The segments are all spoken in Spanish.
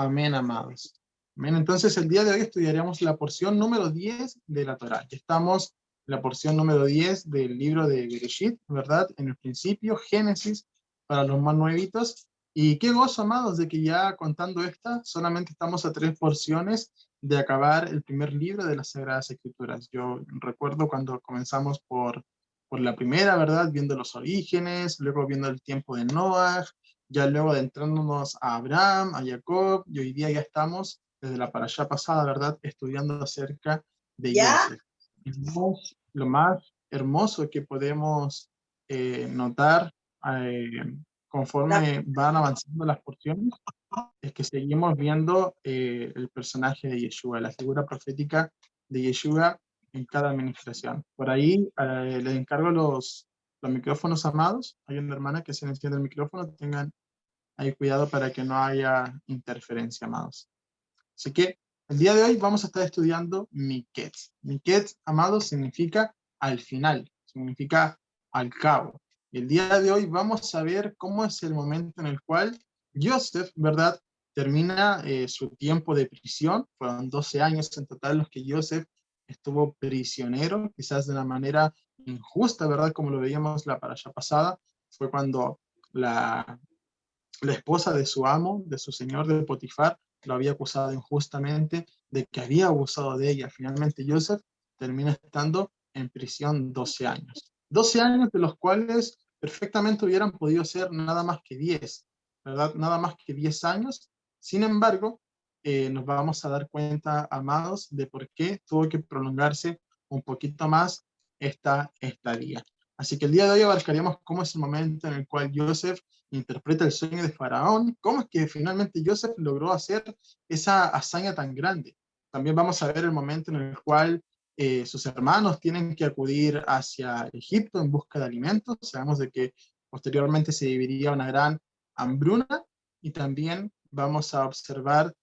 Amén, amados. Amén. Entonces, el día de hoy estudiaremos la porción número 10 de la Torá. Ya estamos en la porción número 10 del libro de Bereshit, ¿verdad? En el principio, Génesis, para los más nuevitos. Y qué gozo, amados, de que ya contando esta, solamente estamos a 3 porciones de acabar el primer libro de las Sagradas Escrituras. Yo recuerdo cuando comenzamos por la primera, ¿verdad? Viendo los orígenes, luego viendo el tiempo de Noah, ya luego adentrándonos a Abraham, a Jacob, y hoy día ya estamos, desde la parashá pasada, ¿verdad?, estudiando acerca de ¿Ya? Yosef. Lo más hermoso que podemos notar eh, conforme van avanzando las porciones es que seguimos viendo el personaje de Yeshua, la figura profética de Yeshua en cada administración. Por ahí les encargo los micrófonos, amados. Hay una hermana que se le enciende el micrófono, tengan ahí cuidado para que no haya interferencia, amados. Así que el día de hoy vamos a estar estudiando Miketz. Miketz, amados, significa al final, significa al cabo. Y el día de hoy vamos a ver cómo es el momento en el cual Yosef, ¿verdad?, termina su tiempo de prisión. Fueron 12 años en total los que Yosef estuvo prisionero, quizás de una manera injusta, ¿verdad?, como lo veíamos la parasha pasada. Fue cuando la esposa de su amo, de su señor, de Potifar, lo había acusado injustamente de que había abusado de ella. Finalmente Joseph termina estando en prisión 12 años. 12 años de los cuales perfectamente hubieran podido ser nada más que 10, ¿verdad? Nada más que 10 años. Sin embargo, nos vamos a dar cuenta, amados, de por qué tuvo que prolongarse un poquito más esta estadía. Así que el día de hoy abarcaríamos cómo es el momento en el cual Joseph interpreta el sueño de Faraón, cómo es que finalmente Joseph logró hacer esa hazaña tan grande. También vamos a ver el momento en el cual sus hermanos tienen que acudir hacia Egipto en busca de alimentos. Sabemos de que posteriormente se viviría una gran hambruna y también vamos a observar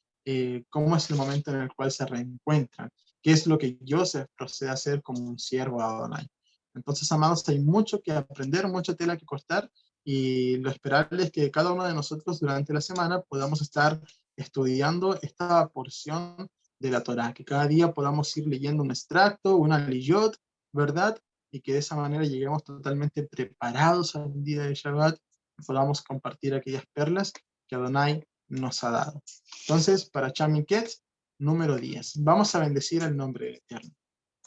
cómo es el momento en el cual se reencuentran, qué es lo que Joseph procede a hacer como un siervo de Adonai. Entonces, amados, hay mucho que aprender, mucha tela que cortar, y lo esperable es que cada uno de nosotros durante la semana podamos estar estudiando esta porción de la Torá, que cada día podamos ir leyendo un extracto, una liyot, ¿verdad? Y que de esa manera lleguemos totalmente preparados al día de Shabbat y podamos compartir aquellas perlas que Adonai nos ha dado. Entonces, para Chamiket, número 10. Vamos a bendecir el nombre del Eterno.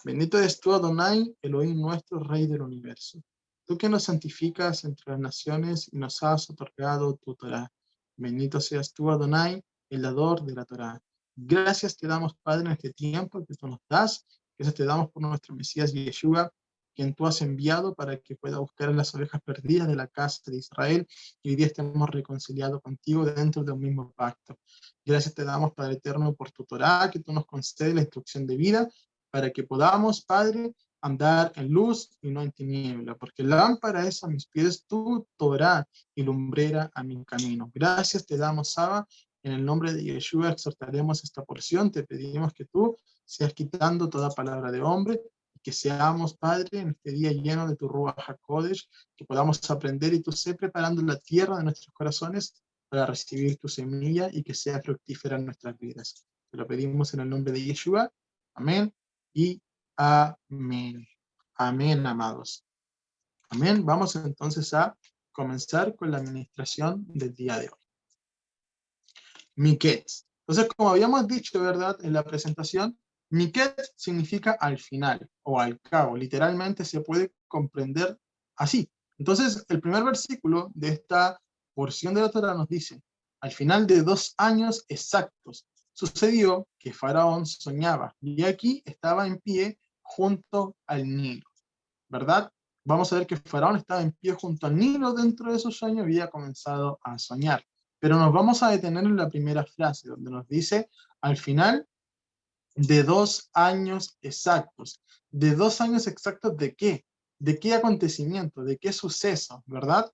Bendito eres tú, Adonai, Elohim nuestro, Rey del universo. Tú que nos santificas entre las naciones y nos has otorgado tu Torá. Bendito seas tú, Adonai, el dador de la Torá. Gracias te damos, Padre, en este tiempo que tú nos das. Gracias te damos por nuestro Mesías Yeshua, quien tú has enviado para que pueda buscar a las ovejas perdidas de la casa de Israel, y hoy día estemos reconciliados contigo dentro de un mismo pacto. Gracias te damos, Padre eterno, por tu Torá, que tú nos concedes la instrucción de vida, para que podamos, Padre, andar en luz y no en tiniebla, porque lámpara es a mis pies tu Torá y lumbrera a mi camino. Gracias te damos, Abba, en el nombre de Yeshua exhortaremos esta porción, te pedimos que tú seas quitando toda palabra de hombre, y que seamos, Padre, en este día lleno de tu Ruach HaKodesh, que podamos aprender y tú sé preparando la tierra de nuestros corazones para recibir tu semilla y que sea fructífera en nuestras vidas. Te lo pedimos en el nombre de Yeshua. Amén y amén. Amén, amados. Amén. Vamos entonces a comenzar con la administración del día de hoy. Miketz. Entonces, como habíamos dicho, ¿verdad?, en la presentación, Miketz significa al final o al cabo. Literalmente se puede comprender así. Entonces, el primer versículo de esta porción de la Torá nos dice: al final de 2 años exactos, sucedió que Faraón soñaba y aquí estaba en pie junto al Nilo, ¿verdad? Vamos a ver que Faraón estaba en pie junto al Nilo dentro de su sueño, había comenzado a soñar. Pero nos vamos a detener en la primera frase, donde nos dice, al final de 2 años exactos. ¿De 2 años exactos de qué? ¿De qué acontecimiento? ¿De qué suceso? ¿Verdad?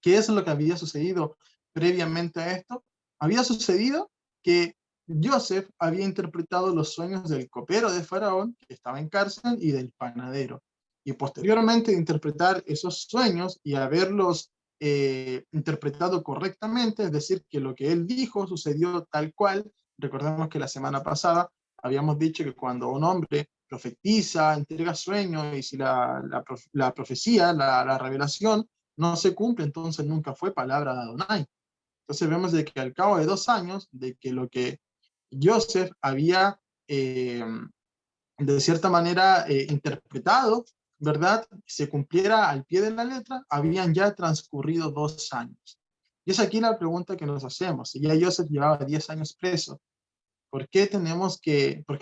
¿Qué es lo que había sucedido previamente a esto? Había sucedido que Joseph había interpretado los sueños del copero de Faraón, que estaba en cárcel, y del panadero. Y posteriormente de interpretar esos sueños y haberlos interpretado correctamente, es decir, que lo que él dijo sucedió tal cual. Recordemos que la semana pasada habíamos dicho que cuando un hombre profetiza, entrega sueños, y si la profecía, la revelación, no se cumple, entonces nunca fue palabra de Adonai. Entonces vemos de que al cabo de 2 años, de que lo que Joseph había de cierta manera interpretado, ¿verdad?, se cumpliera al pie de la letra, habían ya transcurrido 2 años. Y es aquí la pregunta que nos hacemos. Si ya Joseph llevaba 10 años preso, ¿por qué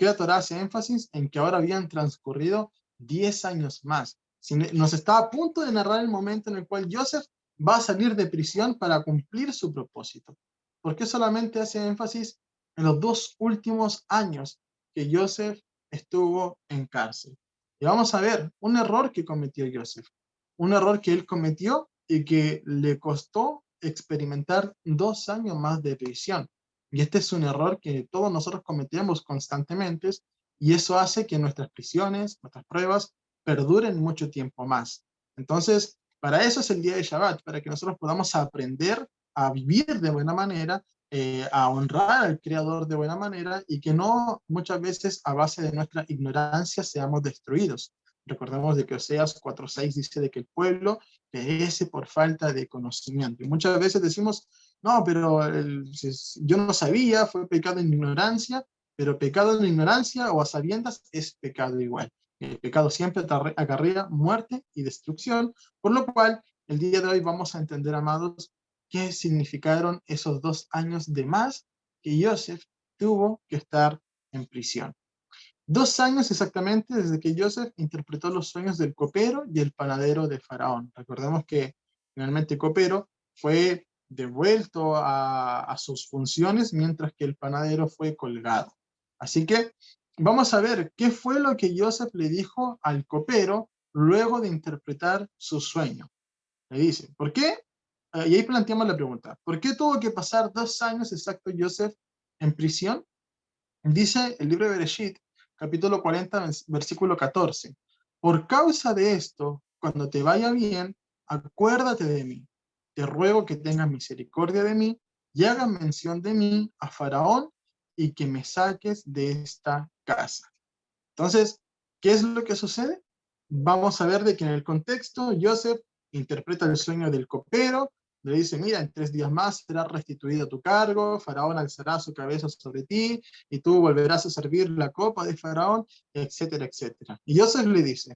la Torá hace énfasis en que ahora habían transcurrido 10 años más? Si nos está a punto de narrar el momento en el cual Joseph va a salir de prisión para cumplir su propósito. ¿Por qué solamente hace énfasis en los 2 últimos años que Joseph estuvo en cárcel? Y vamos a ver un error que cometió Joseph, un error que él cometió y que le costó experimentar 2 años más de prisión. Y este es un error que todos nosotros cometemos constantemente, y eso hace que nuestras prisiones, nuestras pruebas, perduren mucho tiempo más. Entonces, para eso es el día de Shabbat, para que nosotros podamos aprender a vivir de buena manera, a honrar al Creador de buena manera, y que no muchas veces a base de nuestra ignorancia seamos destruidos. Recordemos de que Oseas 4:6 dice de que el pueblo perece por falta de conocimiento. Y muchas veces decimos, no, pero yo no sabía, fue pecado en ignorancia, pero pecado en ignorancia o a sabiendas es pecado igual. El pecado siempre acarrea muerte y destrucción, por lo cual el día de hoy vamos a entender, amados, qué significaron esos 2 años de más que Joseph tuvo que estar en prisión. 2 años exactamente desde que Joseph interpretó los sueños del copero y el panadero de Faraón. Recordemos que finalmente copero fue devuelto a sus funciones, mientras que el panadero fue colgado. Así que vamos a ver qué fue lo que Joseph le dijo al copero luego de interpretar su sueño. Le dice, ¿por qué? Y ahí planteamos la pregunta, ¿por qué tuvo que pasar 2 años exactos Joseph en prisión? Dice el libro de Bereshit, capítulo 40, versículo 14. Por causa de esto, cuando te vaya bien, acuérdate de mí. Te ruego que tengas misericordia de mí y hagas mención de mí a Faraón, y que me saques de esta casa. Entonces, ¿qué es lo que sucede? Vamos a ver de que en el contexto Joseph interpreta el sueño del copero, le dice, mira, en 3 días más será restituido tu cargo, Faraón alzará su cabeza sobre ti, y tú volverás a servir la copa de Faraón, etcétera, etcétera. Y Joseph le dice,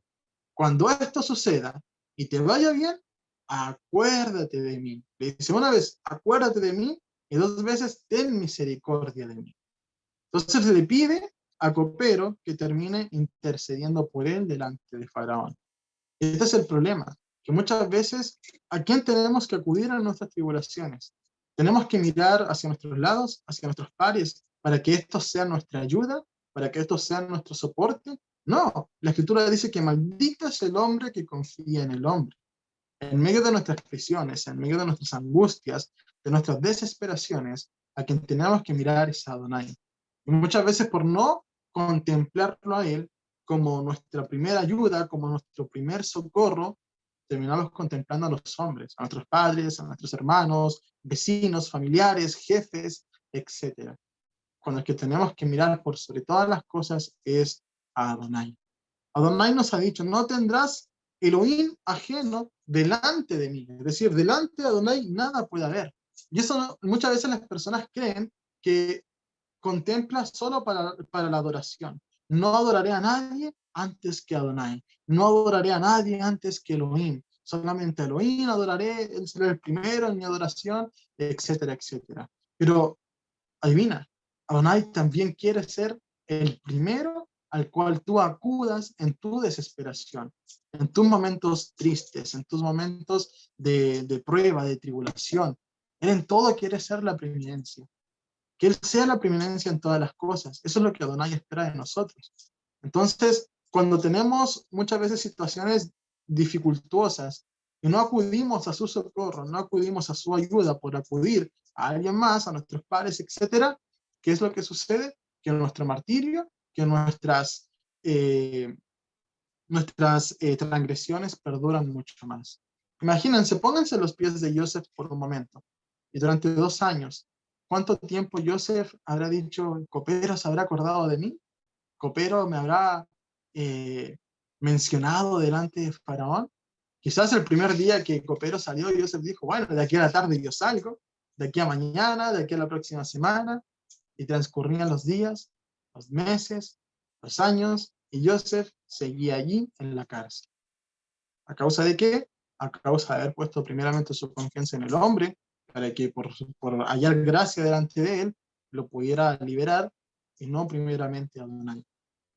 cuando esto suceda y te vaya bien, acuérdate de mí. Le dice una vez, acuérdate de mí, y 2 veces, ten misericordia de mí. Entonces le pide a copero que termine intercediendo por él delante de Faraón. Este es el problema, que muchas veces, ¿a quién tenemos que acudir en nuestras tribulaciones? Tenemos que mirar hacia nuestros lados, hacia nuestros pares, para que estos sean nuestra ayuda, para que estos sean nuestro soporte. No, la Escritura dice que maldito es el hombre que confía en el hombre. En medio de nuestras prisiones, en medio de nuestras angustias, de nuestras desesperaciones, a quien tenemos que mirar es a Adonai. Y muchas veces, por no contemplarlo a Él como nuestra primera ayuda, como nuestro primer socorro, terminamos contemplando a los hombres, a nuestros padres, a nuestros hermanos, vecinos, familiares, jefes, etc. Cuando el que tenemos que mirar por sobre todas las cosas es a Adonai. Adonai nos ha dicho, no tendrás Elohim ajeno delante de mí. Es decir, delante de Adonai nada puede haber. Y eso muchas veces las personas creen que contempla solo para la adoración. No adoraré a nadie antes que Adonai. No adoraré a nadie antes que Elohim. Solamente a Elohim adoraré, Él será el primero en mi adoración, etcétera, etcétera. Pero adivina, Adonai también quiere ser el primero al cual tú acudas en tu desesperación, en tus momentos tristes, en tus momentos de prueba, de tribulación. Él en todo quiere ser la preeminencia. Que Él sea la preeminencia en todas las cosas. Eso es lo que Adonai espera de nosotros. Entonces, cuando tenemos muchas veces situaciones dificultuosas y no acudimos a su socorro, no acudimos a su ayuda por acudir a alguien más, a nuestros padres, etcétera, ¿qué es lo que sucede? Que nuestro martirio, que nuestras transgresiones perduran mucho más. Imagínense, pónganse los pies de Joseph por un momento. Y durante 2 años, ¿cuánto tiempo Joseph habrá dicho, Copero se habrá acordado de mí? ¿Copero me habrá mencionado delante de Faraón? Quizás el primer día que Copero salió, Joseph dijo, bueno, de aquí a la tarde yo salgo, de aquí a mañana, de aquí a la próxima semana, y transcurrían los días, los meses, los años, y Joseph seguía allí en la cárcel. ¿A causa de qué? A causa de haber puesto primeramente su confianza en el hombre, para que por hallar gracia delante de él, lo pudiera liberar, y no primeramente a Adonai.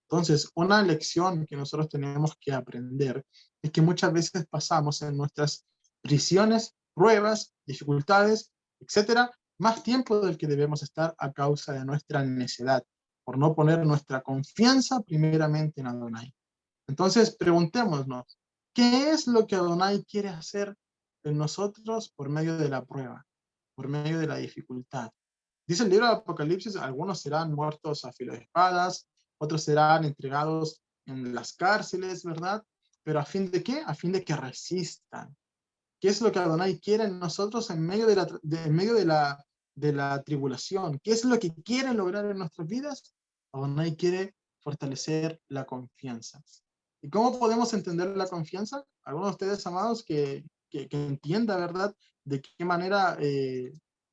Entonces, una lección que nosotros tenemos que aprender es que muchas veces pasamos en nuestras prisiones, pruebas, dificultades, etcétera, más tiempo del que debemos estar a causa de nuestra necedad, por no poner nuestra confianza primeramente en Adonai. Entonces, preguntémonos, ¿qué es lo que Adonai quiere hacer en nosotros por medio de la prueba, por medio de la dificultad? Dice el libro de Apocalipsis, algunos serán muertos a filo de espadas, otros serán entregados en las cárceles, ¿verdad? Pero ¿a fin de qué? A fin de que resistan. ¿Qué es lo que Adonai quiere en nosotros en medio de la tribulación? ¿Qué es lo que quiere lograr en nuestras vidas? Adonai quiere fortalecer la confianza. ¿Y cómo podemos entender la confianza? Algunos de ustedes, amados, que entienda, ¿verdad? De qué manera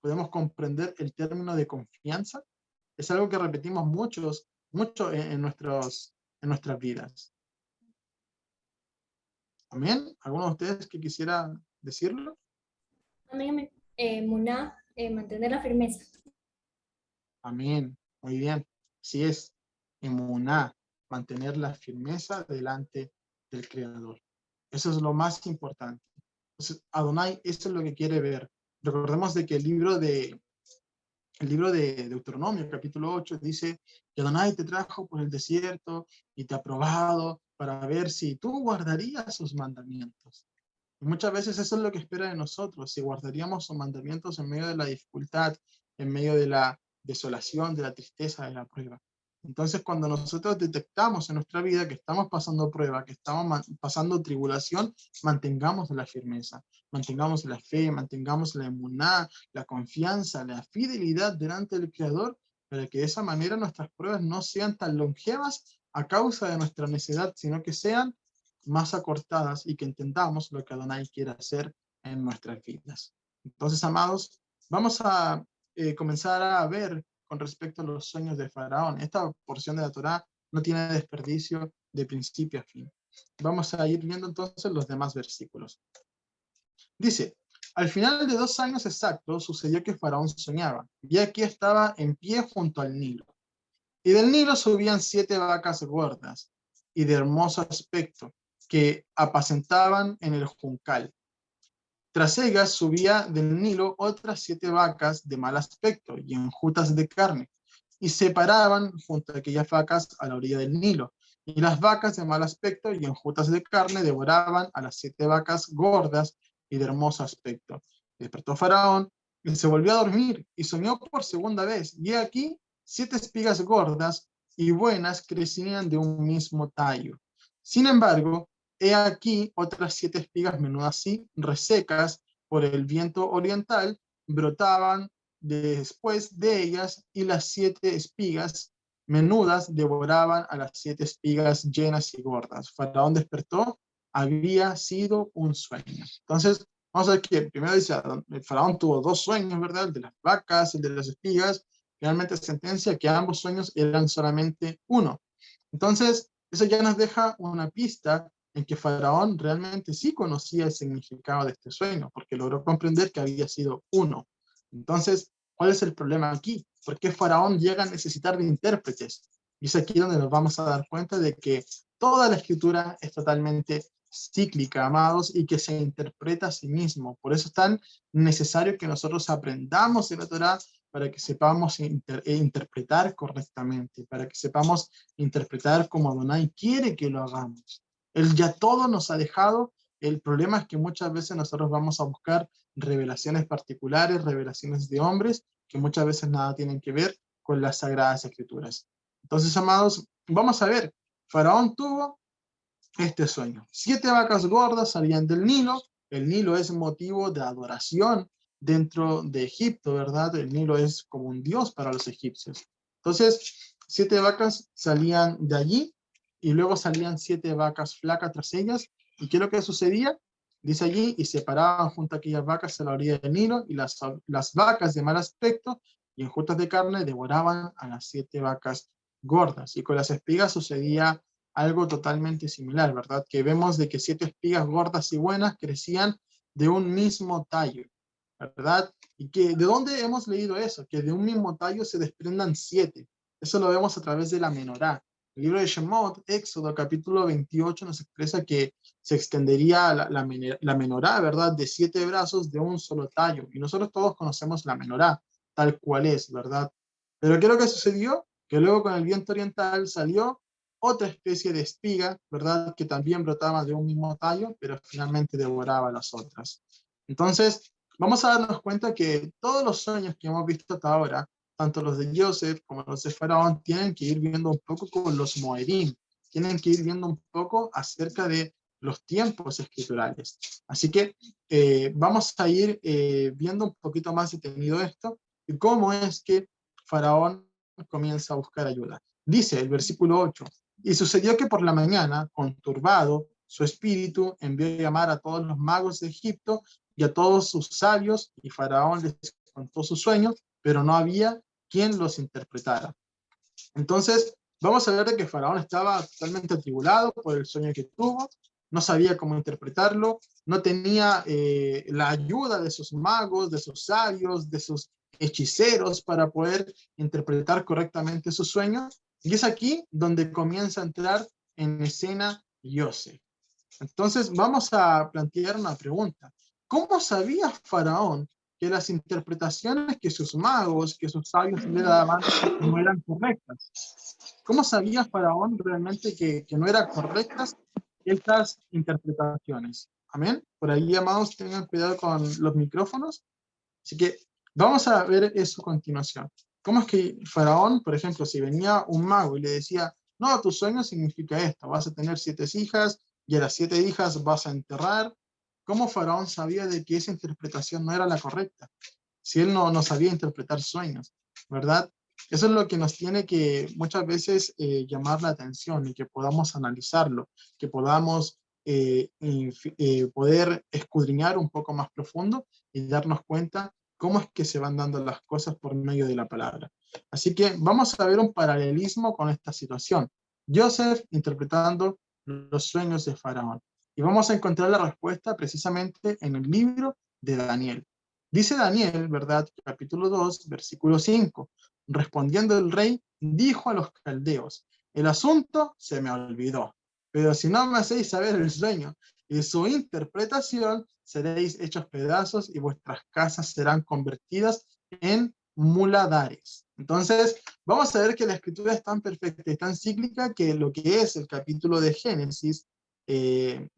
podemos comprender el término de confianza. Es algo que repetimos mucho en nuestras vidas. ¿Amén? ¿Alguno de ustedes que quisiera decirlo? También Muná, mantener la firmeza. Amén. Muy bien. Así es. Emuná, mantener la firmeza delante del Creador. Eso es lo más importante. Entonces, Adonai, eso es lo que quiere ver. Recordemos de que el libro de Deuteronomio, capítulo 8, dice que Adonai te trajo por el desierto y te ha probado para ver si tú guardarías sus mandamientos. Y muchas veces eso es lo que espera de nosotros, si guardaríamos sus mandamientos en medio de la dificultad, en medio de la desolación, de la tristeza, de la prueba. Entonces, cuando nosotros detectamos en nuestra vida que estamos pasando prueba, que estamos pasando tribulación, mantengamos la firmeza, mantengamos la fe, mantengamos la emuná, la confianza, la fidelidad delante del Creador, para que de esa manera nuestras pruebas no sean tan longevas a causa de nuestra necedad, sino que sean más acortadas y que entendamos lo que Adonai quiere hacer en nuestras vidas. Entonces, amados, vamos a comenzar a ver con respecto a los sueños de Faraón. Esta porción de la Torá no tiene desperdicio de principio a fin. Vamos a ir viendo entonces los demás versículos. Dice, al final de 2 años exactos sucedió que Faraón soñaba, y aquí estaba en pie junto al Nilo. Y del Nilo subían 7 vacas gordas y de hermoso aspecto, que apacentaban en el juncal. Tras ellas subía del Nilo otras 7 vacas de mal aspecto y enjutas de carne, y se paraban junto a aquellas vacas a la orilla del Nilo. Y las vacas de mal aspecto y enjutas de carne devoraban a las 7 vacas gordas y de hermoso aspecto. Y despertó Faraón y se volvió a dormir y soñó por segunda vez. Y aquí 7 espigas gordas y buenas crecían de un mismo tallo. Sin embargo, he aquí otras 7 espigas menudas y resecas por el viento oriental brotaban después de ellas, y las 7 espigas menudas devoraban a las 7 espigas llenas y gordas. Faraón despertó, había sido un sueño. Entonces, vamos a ver que primero dice, el Faraón tuvo 2 sueños, ¿verdad? El de las vacas, el de las espigas. Finalmente sentencia que ambos sueños eran solamente uno. Entonces, eso ya nos deja una pista en que Faraón realmente sí conocía el significado de este sueño, porque logró comprender que había sido uno. Entonces, ¿cuál es el problema aquí? ¿Por qué Faraón llega a necesitar de intérpretes? Y es aquí donde nos vamos a dar cuenta de que toda la escritura es totalmente cíclica, amados, y que se interpreta a sí mismo. Por eso es tan necesario que nosotros aprendamos de la Torá para que sepamos interpretar correctamente, para que sepamos interpretar como Adonai quiere que lo hagamos. Él ya todo nos ha dejado. El problema es que muchas veces nosotros vamos a buscar revelaciones particulares, revelaciones de hombres, que muchas veces nada tienen que ver con las Sagradas Escrituras. Entonces, amados, vamos a ver. Faraón tuvo este sueño. 7 vacas gordas salían del Nilo, el Nilo es motivo de adoración dentro de Egipto, ¿verdad? El Nilo es como un dios para los egipcios. Entonces, 7 vacas salían de allí y luego salían 7 vacas flacas tras ellas. ¿Y qué es lo que sucedía? Dice allí, y se paraban junto a aquellas vacas a la orilla del Nilo, y las vacas de mal aspecto y enjutas de carne devoraban a las 7 vacas gordas. Y con las espigas sucedía algo totalmente similar, ¿verdad? Que vemos de que 7 espigas gordas y buenas crecían de un mismo tallo, ¿verdad? Y que, ¿de dónde hemos leído eso? Que de un mismo tallo se desprendan 7. Eso lo vemos a través de la menorá. El libro de Shemot, Éxodo, capítulo 28, nos expresa que se extendería la menorá, ¿verdad? De 7 brazos de un solo tallo. Y nosotros todos conocemos la menorá, tal cual es, ¿verdad? Pero ¿qué es lo que sucedió? Que luego con el viento oriental salió otra especie de espiga, ¿verdad? Que también brotaba de un mismo tallo, pero finalmente devoraba las otras. Entonces, vamos a darnos cuenta que todos los sueños que hemos visto hasta ahora, tanto los de Joseph como los de Faraón, tienen que ir viendo un poco con los Moerim, tienen que ir viendo un poco acerca de los tiempos escriturales. Así que vamos a ir viendo un poquito más detenido esto y cómo es que Faraón comienza a buscar ayuda. Dice el versículo 8, y sucedió que por la mañana, conturbado su espíritu, envió a llamar a todos los magos de Egipto y a todos sus sabios, y Faraón les contó sus sueños, pero no había quien los interpretara. Entonces, vamos a ver de que Faraón estaba totalmente atribulado por el sueño que tuvo, no sabía cómo interpretarlo, no tenía la ayuda de sus magos, de sus sabios, de sus hechiceros para poder interpretar correctamente sus sueños. Y es aquí donde comienza a entrar en escena Yosef. Entonces, vamos a plantear una pregunta. ¿Cómo sabía Faraón que las interpretaciones que sus magos, que sus sabios le daban, no eran correctas? ¿Cómo sabía Faraón realmente que no eran correctas estas interpretaciones? Amén. Por ahí, amados, tengan cuidado con los micrófonos. Así que vamos a ver eso a continuación. ¿Cómo es que Faraón, por ejemplo, si venía un mago y le decía, no, tu sueño significa esto, vas a tener 7 hijas y a las 7 hijas vas a enterrar? ¿Cómo Faraón sabía de que esa interpretación no era la correcta? Si él no sabía interpretar sueños, ¿verdad? Eso es lo que nos tiene que muchas veces llamar la atención y que podamos analizarlo, que podamos poder escudriñar un poco más profundo y darnos cuenta cómo es que se van dando las cosas por medio de la palabra. Así que vamos a ver un paralelismo con esta situación. Joseph interpretando los sueños de Faraón. Y vamos a encontrar la respuesta precisamente en el libro de Daniel. Dice Daniel, ¿verdad? Capítulo 2, versículo 5. Respondiendo el rey, dijo a los caldeos, el asunto se me olvidó, pero si no me hacéis saber el sueño y su interpretación, seréis hechos pedazos y vuestras casas serán convertidas en muladares. Entonces, vamos a ver que la escritura es tan perfecta y tan cíclica que lo que es el capítulo de Génesis,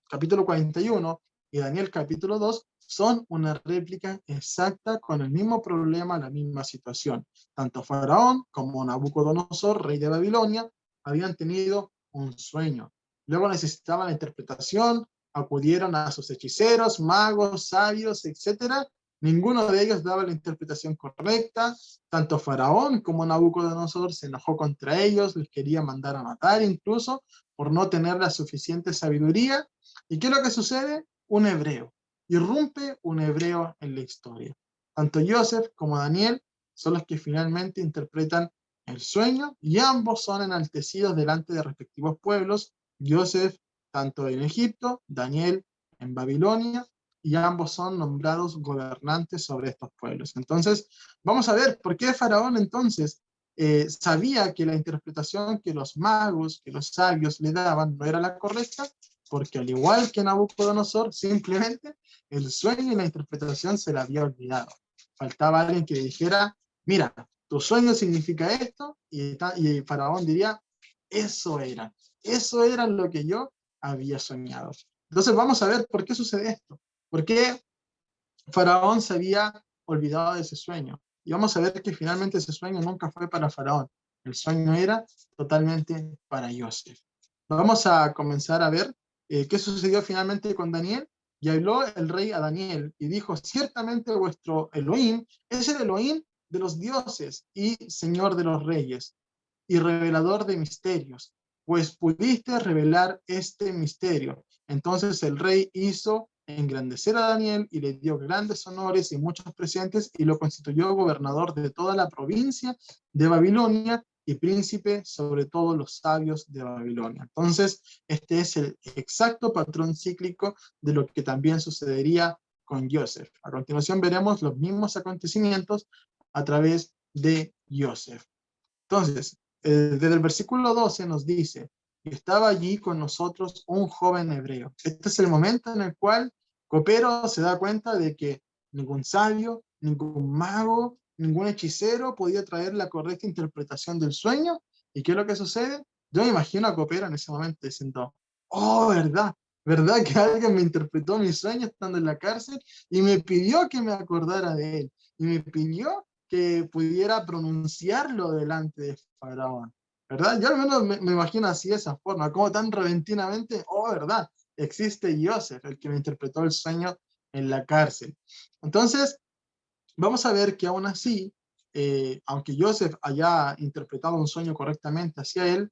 capítulo 41, y Daniel capítulo 2, son una réplica exacta con el mismo problema, la misma situación. Tanto Faraón como Nabucodonosor, rey de Babilonia, habían tenido un sueño. Luego necesitaban la interpretación, acudieron a sus hechiceros, magos, sabios, etc. Ninguno de ellos daba la interpretación correcta. Tanto Faraón como Nabucodonosor se enojó contra ellos, les quería mandar a matar incluso por no tener la suficiente sabiduría. ¿Y qué es lo que sucede? Un hebreo. Irrumpe un hebreo en la historia. Tanto Joseph como Daniel son los que finalmente interpretan el sueño y ambos son enaltecidos delante de respectivos pueblos. Joseph tanto en Egipto, Daniel en Babilonia, y ambos son nombrados gobernantes sobre estos pueblos. Entonces, vamos a ver por qué Faraón entonces sabía que la interpretación que los magos, que los sabios le daban no era la correcta, porque al igual que Nabucodonosor, simplemente el sueño y la interpretación se la había olvidado. Faltaba alguien que le dijera, mira, tu sueño significa esto, y Faraón diría, eso era lo que yo había soñado. Entonces vamos a ver por qué sucede esto. ¿Por qué Faraón se había olvidado de ese sueño? Y vamos a ver que finalmente ese sueño nunca fue para Faraón. El sueño era totalmente para Joseph. Vamos a comenzar a ver qué sucedió finalmente con Daniel. Y habló el rey a Daniel y dijo, ciertamente vuestro Elohim es el Elohim de los dioses y Señor de los reyes y revelador de misterios, pues pudiste revelar este misterio. Entonces el rey hizo engrandecer a Daniel y le dio grandes honores y muchos presentes y lo constituyó gobernador de toda la provincia de Babilonia y príncipe sobre todos los sabios de Babilonia. Entonces, este es el exacto patrón cíclico de lo que también sucedería con Joseph. A continuación veremos los mismos acontecimientos a través de Joseph. Entonces, desde el versículo 12 nos dice, y estaba allí con nosotros un joven hebreo. Este es el momento en el cual Copero se da cuenta de que ningún sabio, ningún mago, ningún hechicero podía traer la correcta interpretación del sueño. ¿Y qué es lo que sucede? Yo me imagino a Copero en ese momento diciendo, oh, ¿verdad? ¿Verdad que alguien me interpretó mi sueño estando en la cárcel y me pidió que me acordara de él? Y me pidió que pudiera pronunciarlo delante de Faraón, ¿verdad? Yo al menos me imagino así de esa forma, como tan repentinamente, oh, ¿verdad? Existe Joseph, el que me interpretó el sueño en la cárcel. Entonces, vamos a ver que aún así, aunque Joseph haya interpretado un sueño correctamente hacia él,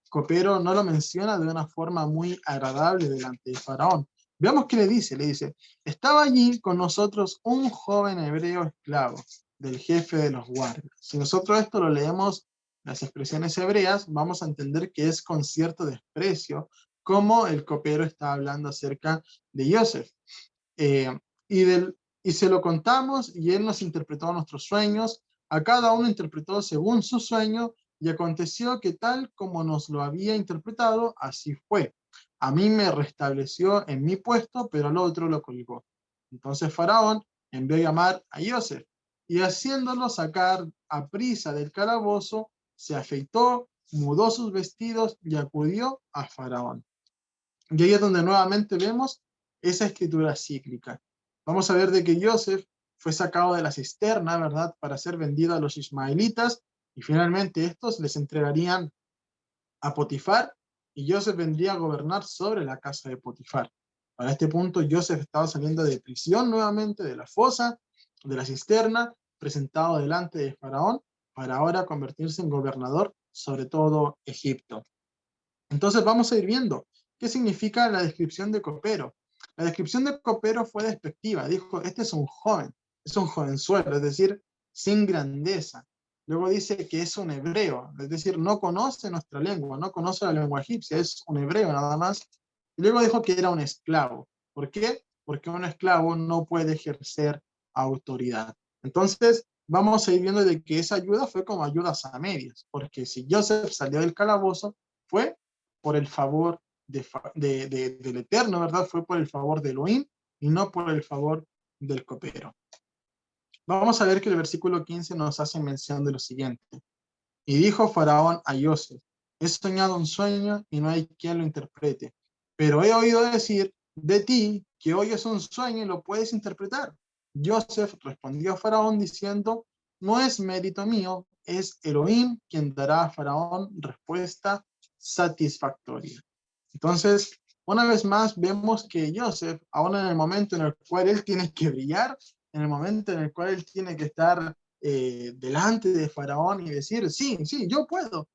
Copero no lo menciona de una forma muy agradable delante de Faraón. Veamos qué le dice, estaba allí con nosotros un joven hebreo esclavo del jefe de los guardias. Si nosotros esto lo leemos, las expresiones hebreas, vamos a entender que es con cierto desprecio como el copero está hablando acerca de Joseph. Eh, y, y se lo contamos y él nos interpretó nuestros sueños, a cada uno interpretó según su sueño y aconteció que tal como nos lo había interpretado, así fue. A mí me restableció en mi puesto, pero al otro lo colgó. Entonces Faraón envió a llamar a Joseph y haciéndolo sacar a prisa del calabozo, se afeitó, mudó sus vestidos y acudió a Faraón. Y ahí es donde nuevamente vemos esa escritura cíclica. Vamos a ver de que Joseph fue sacado de la cisterna, ¿verdad?, para ser vendido a los ismaelitas, y finalmente estos les entregarían a Potifar, y Joseph vendría a gobernar sobre la casa de Potifar. Para este punto, Joseph estaba saliendo de prisión nuevamente, de la fosa, de la cisterna, presentado delante de Faraón, para ahora convertirse en gobernador sobre todo Egipto. Entonces vamos a ir viendo qué significa la descripción de Copero. La descripción de Copero fue despectiva. Dijo, este es un jovenzuelo, es decir, sin grandeza. Luego dice que es un hebreo, es decir, no conoce nuestra lengua, no conoce la lengua egipcia, es un hebreo nada más. Y luego dijo que era un esclavo. ¿Por qué? Porque un esclavo no puede ejercer autoridad. Entonces, vamos a ir viendo de que esa ayuda fue como ayudas a medias, porque si Joseph salió del calabozo, fue por el favor del Eterno, ¿verdad? Fue por el favor de Elohim y no por el favor del copero. Vamos a ver que el versículo 15 nos hace mención de lo siguiente. Y dijo Faraón a Joseph, he soñado un sueño y no hay quien lo interprete, pero he oído decir de ti que hoy es un sueño y lo puedes interpretar. Joseph respondió a Faraón diciendo, no es mérito mío, es Elohim quien dará a Faraón respuesta satisfactoria. Entonces, una vez más vemos que Joseph, aún en el momento en el cual él tiene que brillar, en el momento en el cual él tiene que estar delante de Faraón y decir, sí, sí, yo puedo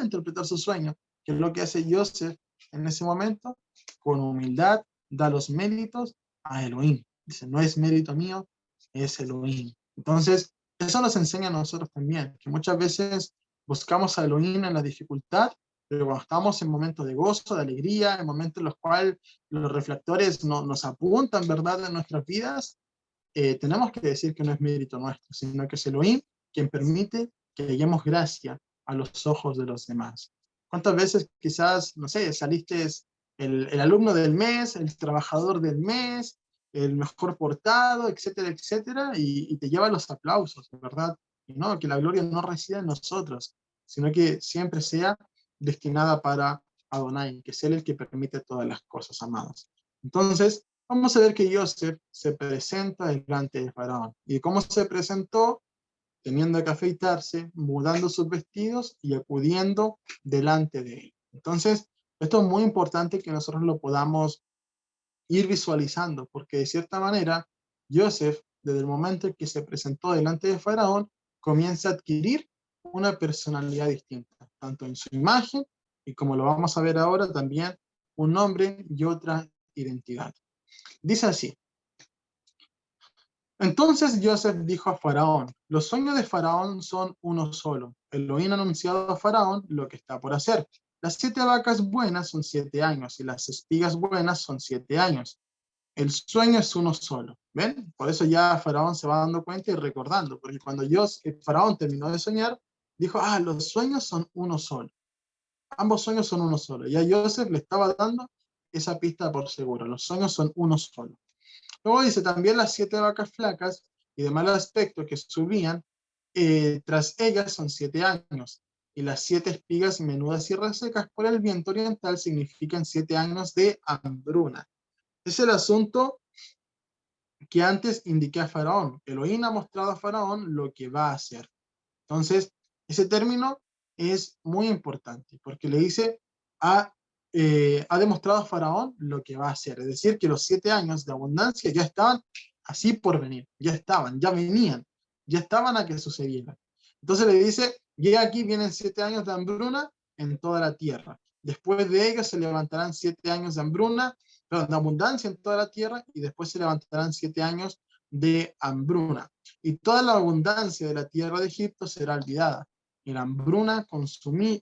interpretar su sueño, que es lo que hace Joseph en ese momento, con humildad, da los méritos a Elohim. Dice, no es mérito mío, es Elohim. Entonces, eso nos enseña a nosotros también, que muchas veces buscamos a Elohim en la dificultad, pero cuando estamos en momentos de gozo, de alegría, en momentos en los cuales los reflectores nos apuntan, ¿verdad?, en nuestras vidas, tenemos que decir que no es mérito nuestro, sino que es Elohim quien permite que hallemos gracia a los ojos de los demás. ¿Cuántas veces quizás, no sé, saliste el alumno del mes, el trabajador del mes, el mejor portado, etcétera, etcétera, y te lleva los aplausos, ¿verdad? Y no, que la gloria no resida en nosotros, sino que siempre sea destinada para Adonai, que es Él el que permite todas las cosas, amados. Entonces, vamos a ver que Joseph se presenta delante de Faraón. ¿Y cómo se presentó? Teniendo que afeitarse, mudando sus vestidos y acudiendo delante de él. Entonces, esto es muy importante que nosotros lo podamos ir visualizando, porque de cierta manera, Joseph, desde el momento en que se presentó delante de Faraón, comienza a adquirir una personalidad distinta, tanto en su imagen y, como lo vamos a ver ahora, también un nombre y otra identidad. Dice así: entonces Joseph dijo a Faraón: los sueños de Faraón son uno solo. Elohim ha anunciado a Faraón lo que está por hacer. Las 7 vacas buenas son 7 años y las espigas buenas son 7 años. El sueño es uno solo. ¿Ven? Por eso ya Faraón se va dando cuenta y recordando, porque cuando Faraón terminó de soñar, dijo: ah, los sueños son uno solo. Ambos sueños son uno solo. Ya Joseph le estaba dando esa pista por seguro. Los sueños son uno solo. Luego dice: también las 7 vacas flacas y de mal aspecto que subían tras ellas son 7 años, y las 7 espigas menudas y resecas por el viento oriental significan 7 años de hambruna. Es el asunto que antes indiqué a Faraón. Elohim ha mostrado a Faraón lo que va a hacer. Entonces, ese término es muy importante, porque le dice: ha demostrado a Faraón lo que va a hacer. Es decir, que los 7 años de abundancia ya estaban así por venir, ya estaban, ya venían, ya estaban a que sucedieran. Entonces le dice: y aquí vienen 7 años de hambruna en toda la tierra. Después de ellos se levantarán 7 años de hambruna, perdón, de abundancia en toda la tierra, y después se levantarán 7 años de hambruna. Y toda la abundancia de la tierra de Egipto será olvidada. Y la hambruna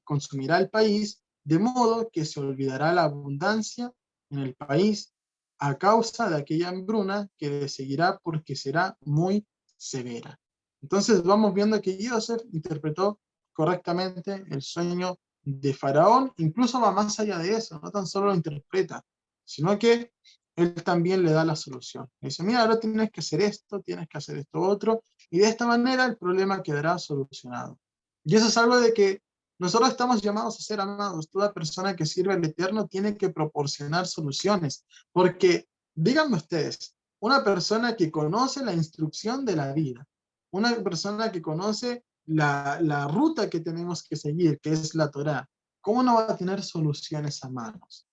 consumirá el país, de modo que se olvidará la abundancia en el país a causa de aquella hambruna que le seguirá, porque será muy severa. Entonces vamos viendo que Joseph interpretó correctamente el sueño de Faraón. Incluso va más allá de eso, no tan solo lo interpreta, sino que él también le da la solución. Le dice: mira, ahora tienes que hacer esto, tienes que hacer esto otro, y de esta manera el problema quedará solucionado. Y eso es algo de que nosotros estamos llamados a ser amados. Toda persona que sirve al Eterno tiene que proporcionar soluciones, porque, díganme ustedes, una persona que conoce la instrucción de la vida, una persona que conoce la ruta que tenemos que seguir, que es la Torá, ¿cómo no va a tener soluciones a manos?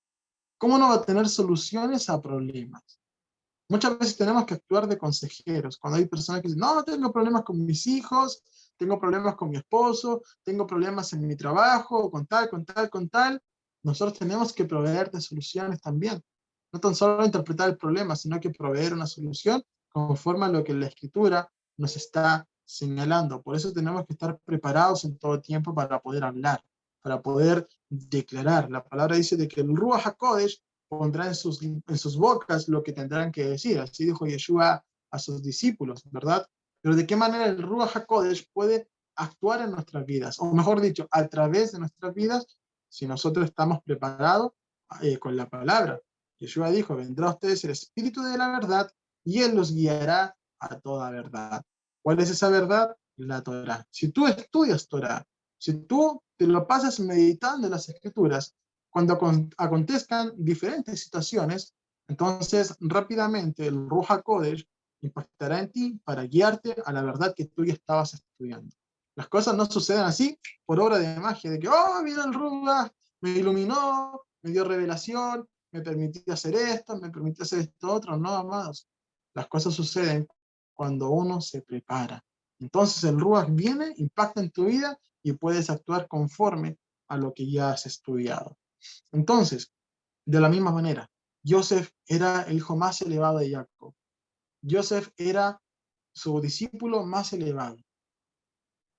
¿Cómo no va a tener soluciones a problemas? Muchas veces tenemos que actuar de consejeros. Cuando hay personas que dicen: no, tengo problemas con mis hijos, tengo problemas con mi esposo, tengo problemas en mi trabajo, con tal, con tal, con tal. Nosotros tenemos que proveer de soluciones también. No tan solo interpretar el problema, sino que proveer una solución conforme a lo que la Escritura nos está señalando. Por eso tenemos que estar preparados en todo tiempo para poder hablar, para poder declarar. La palabra dice de que el Ruach HaKodesh pondrá en sus bocas lo que tendrán que decir. Así dijo Yeshua a sus discípulos, ¿verdad? Pero ¿de qué manera el Ruach HaKodesh puede actuar en nuestras vidas? O mejor dicho, a través de nuestras vidas, si nosotros estamos preparados con la palabra. Yeshua dijo: vendrá a ustedes el Espíritu de la verdad y Él los guiará a toda verdad. ¿Cuál es esa verdad? La Torah. Si tú estudias Torah, si tú te lo pasas meditando en las Escrituras, cuando acontezcan diferentes situaciones, entonces rápidamente el Ruach HaKodesh impactará en ti para guiarte a la verdad que tú ya estabas estudiando. Las cosas no suceden así por obra de magia, de que, oh, mira el Ruach, me iluminó, me dio revelación, me permitió hacer esto, me permitió hacer esto otro. No, amados. Las cosas suceden cuando uno se prepara. Entonces el Ruach viene, impacta en tu vida y puedes actuar conforme a lo que ya has estudiado. Entonces, de la misma manera, Joseph era el hijo más elevado de Jacob. Joseph era su discípulo más elevado,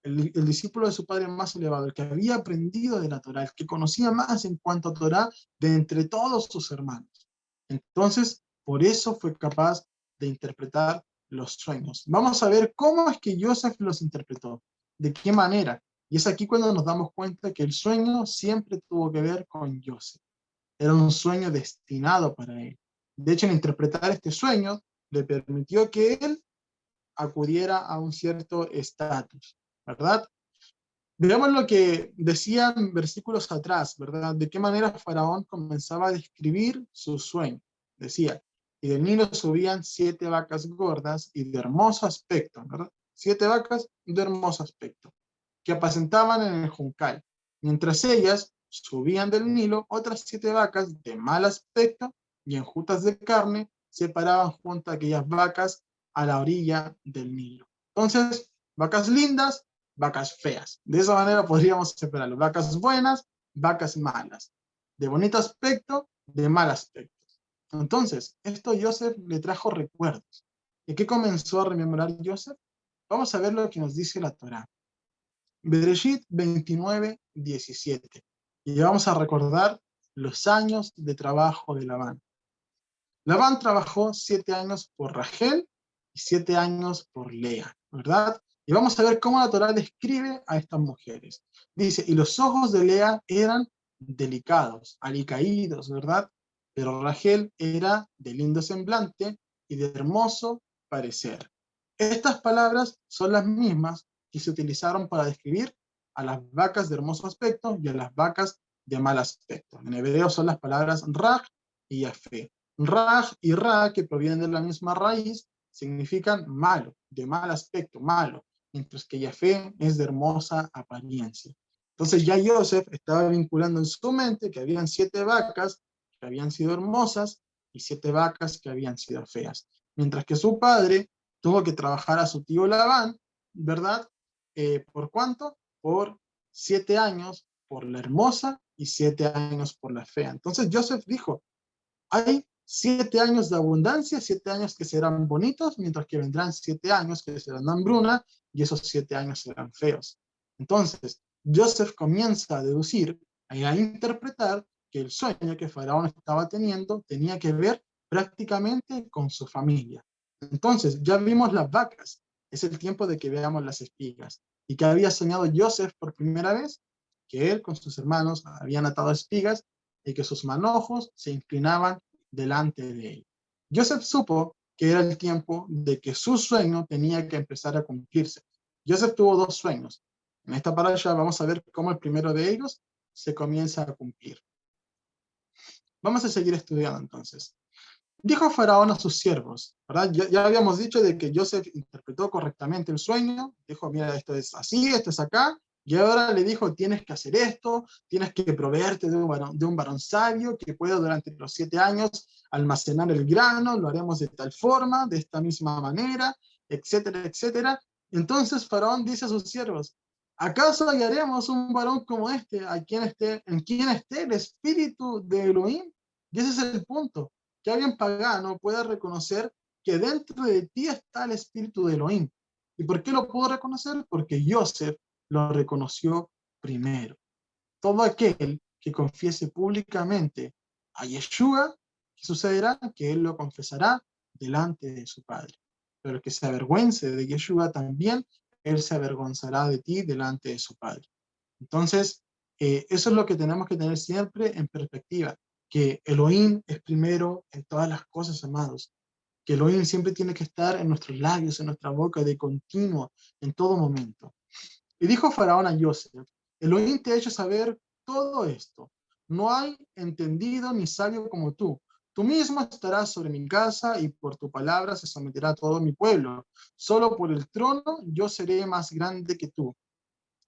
el discípulo de su padre más elevado, el que había aprendido de la Torá, el que conocía más en cuanto a Torá de entre todos sus hermanos. Entonces, por eso fue capaz de interpretar los sueños. Vamos a ver cómo es que Joseph los interpretó, de qué manera. Y es aquí cuando nos damos cuenta que el sueño siempre tuvo que ver con Joseph. Era un sueño destinado para él. De hecho, en interpretar este sueño, le permitió que él acudiera a un cierto estatus, ¿verdad? Veamos lo que decían versículos atrás, ¿verdad? De qué manera Faraón comenzaba a describir su sueño. Decía: y del Nilo subían 7 vacas gordas y de hermoso aspecto, ¿verdad? 7 vacas de hermoso aspecto, que apacentaban en el juncal. Mientras ellas subían del Nilo otras 7 vacas de mal aspecto y enjutas de carne se paraban junto a aquellas vacas a la orilla del Nilo. Entonces, vacas lindas, vacas feas. De esa manera podríamos separarlo. Vacas buenas, vacas malas. De bonito aspecto, de mal aspecto. Entonces, esto Joseph le trajo recuerdos. ¿Y qué comenzó a rememorar Joseph? Vamos a ver lo que nos dice la Torá. Bereshit 29:17. Y vamos a recordar los años de trabajo de Labán. Labán trabajó 7 años por Rachel y 7 años por Lea, ¿verdad? Y vamos a ver cómo la Torá describe a estas mujeres. Dice, y los ojos de Lea eran delicados, alicaídos, ¿verdad? Pero Rachel era de lindo semblante y de hermoso parecer. Estas palabras son las mismas que se utilizaron para describir a las vacas de hermoso aspecto y a las vacas de mal aspecto. En hebreo son las palabras Raj y Yafé. Raj y Ra, que provienen de la misma raíz, significan malo, de mal aspecto, malo, mientras que Yafé es de hermosa apariencia. Entonces ya Joseph estaba vinculando en su mente que habían 7 vacas que habían sido hermosas y 7 vacas que habían sido feas. Mientras que su padre tuvo que trabajar a su tío Labán, ¿verdad? ¿Por cuánto? Por 7 años por la hermosa y 7 años por la fea. Entonces Joseph dijo, hay 7 años de abundancia, 7 años que serán bonitos, mientras que vendrán 7 años que serán de hambruna, y esos 7 años serán feos. Entonces, Joseph comienza a deducir y a interpretar que el sueño que Faraón estaba teniendo tenía que ver prácticamente con su familia. Entonces, ya vimos las vacas, es el tiempo de que veamos las espigas. ¿Y que había soñado Joseph por primera vez? Que él con sus hermanos habían atado espigas y que sus manojos se inclinaban delante de él. Joseph supo que era el tiempo de que su sueño tenía que empezar a cumplirse. Joseph tuvo 2 sueños. En esta parasha vamos a ver cómo el primero de ellos se comienza a cumplir. Vamos a seguir estudiando entonces. Dijo Faraón a sus siervos, ¿verdad? Ya habíamos dicho de que Joseph interpretó correctamente el sueño, dijo, mira, esto es así, esto es acá, y ahora le dijo, tienes que hacer esto, tienes que proveerte de un varón sabio que pueda durante los 7 años almacenar el grano, lo haremos de tal forma, de esta misma manera, etcétera, etcétera. Entonces Faraón dice a sus siervos, ¿acaso hallaremos un varón como este, en quien esté el espíritu de Elohim? Y ese es el punto, que alguien pagano pueda reconocer que dentro de ti está el espíritu de Elohim. ¿Y por qué lo puedo reconocer? Porque Joseph lo reconoció primero. Todo aquel que confiese públicamente a Yeshua, ¿qué sucederá? Que él lo confesará delante de su Padre. Pero el que se avergüence de Yeshua también, él se avergonzará de ti delante de su Padre. Entonces, eso es lo que tenemos que tener siempre en perspectiva, que Elohim es primero en todas las cosas, amados. Que Elohim siempre tiene que estar en nuestros labios, en nuestra boca, de continuo, en todo momento. Y dijo Faraón a Joseph, Elohim te ha hecho saber todo esto. No hay entendido ni sabio como tú. Tú mismo estarás sobre mi casa y por tu palabra se someterá todo mi pueblo. Solo por el trono yo seré más grande que tú.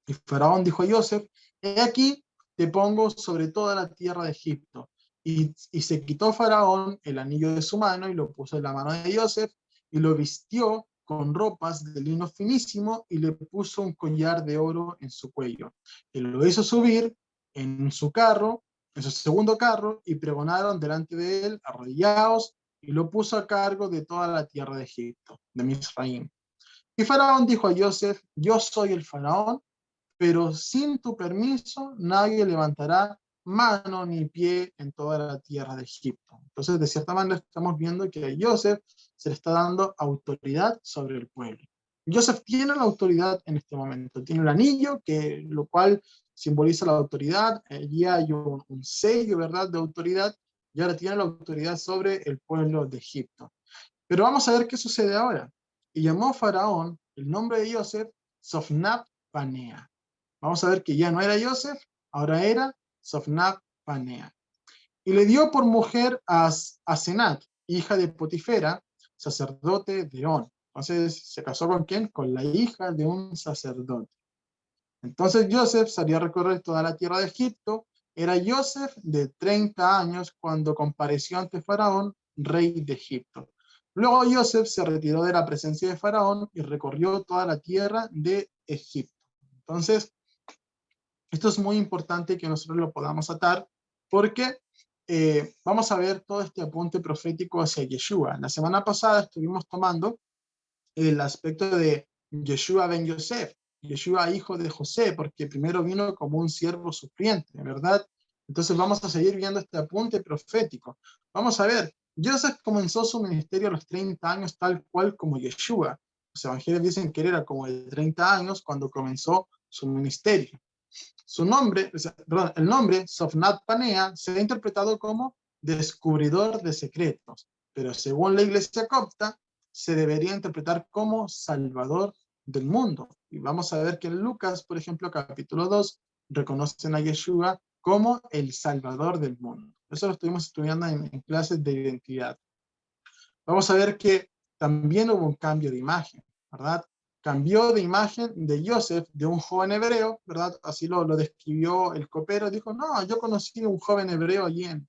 Y Faraón dijo a Joseph, he aquí te pongo sobre toda la tierra de Egipto. Y se quitó Faraón el anillo de su mano y lo puso en la mano de Joseph y lo vistió con ropas de lino finísimo y le puso un collar de oro en su cuello. Y lo hizo subir en su carro, en su segundo carro, y pregonaron delante de él, arrodillados, y lo puso a cargo de toda la tierra de Egipto, de Misraim. Y Faraón dijo a Joseph, yo soy el Faraón, pero sin tu permiso nadie levantará mano ni pie en toda la tierra de Egipto. Entonces, de cierta manera, estamos viendo que a Joseph se le está dando autoridad sobre el pueblo. Joseph tiene la autoridad en este momento, tiene el anillo, lo cual simboliza la autoridad, allí hay un sello, ¿verdad?, de autoridad, y ahora tiene la autoridad sobre el pueblo de Egipto. Pero vamos a ver qué sucede ahora. Y llamó Faraón el nombre de Joseph Sofnap Panea. Vamos a ver que ya no era Joseph, ahora era Sofnap Panea. Y le dio por mujer a Asenat, hija de Potifera, sacerdote de On. Entonces, ¿se casó con quién? Con la hija de un sacerdote. Entonces Joseph salió a recorrer toda la tierra de Egipto Era Joseph de 30 años cuando compareció ante Faraón, rey de Egipto. Luego Joseph se retiró de la presencia de Faraón y recorrió toda la tierra de Egipto. Entonces, esto es muy importante que nosotros lo podamos atar porque vamos a ver todo este apunte profético hacia Yeshua. La semana pasada estuvimos tomando el aspecto de Yeshua ben Yosef, Yeshua hijo de José, porque primero vino como un siervo sufriente, ¿verdad? Entonces vamos a seguir viendo este apunte profético. Vamos a ver, Joseph comenzó su ministerio a los 30 años tal cual como Yeshua. Los evangelios dicen que él era como de 30 años cuando comenzó su ministerio. Su nombre, perdón, el nombre Sofnat Panea se ha interpretado como descubridor de secretos, pero según la iglesia copta se debería interpretar como salvador del mundo. Y vamos a ver que en Lucas, por ejemplo, capítulo 2, reconocen a Yeshua como el salvador del mundo. Eso lo estuvimos estudiando en clases de identidad. Vamos a ver que también hubo un cambio de imagen, ¿verdad? Cambió de imagen de Joseph, de un joven hebreo, ¿verdad? Así lo describió el copero. Dijo, no, yo conocí a un joven hebreo allí en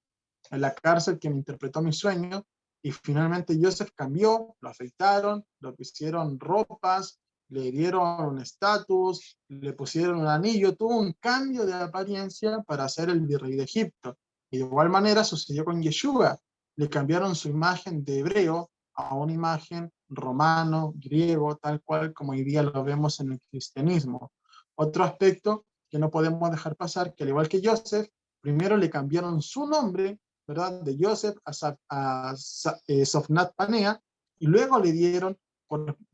la cárcel que me interpretó mi sueño. Y finalmente Joseph cambió, lo afeitaron, lo pusieron ropas, le dieron un estatus, le pusieron un anillo, tuvo un cambio de apariencia para ser el virrey de Egipto. Y de igual manera sucedió con Yeshua. Le cambiaron su imagen de hebreo a una imagen romano, griego, tal cual como hoy día lo vemos en el cristianismo. Otro aspecto que no podemos dejar pasar, que al igual que Joseph, primero le cambiaron su nombre, ¿verdad? De Joseph a Sofnat Panea, y luego le dieron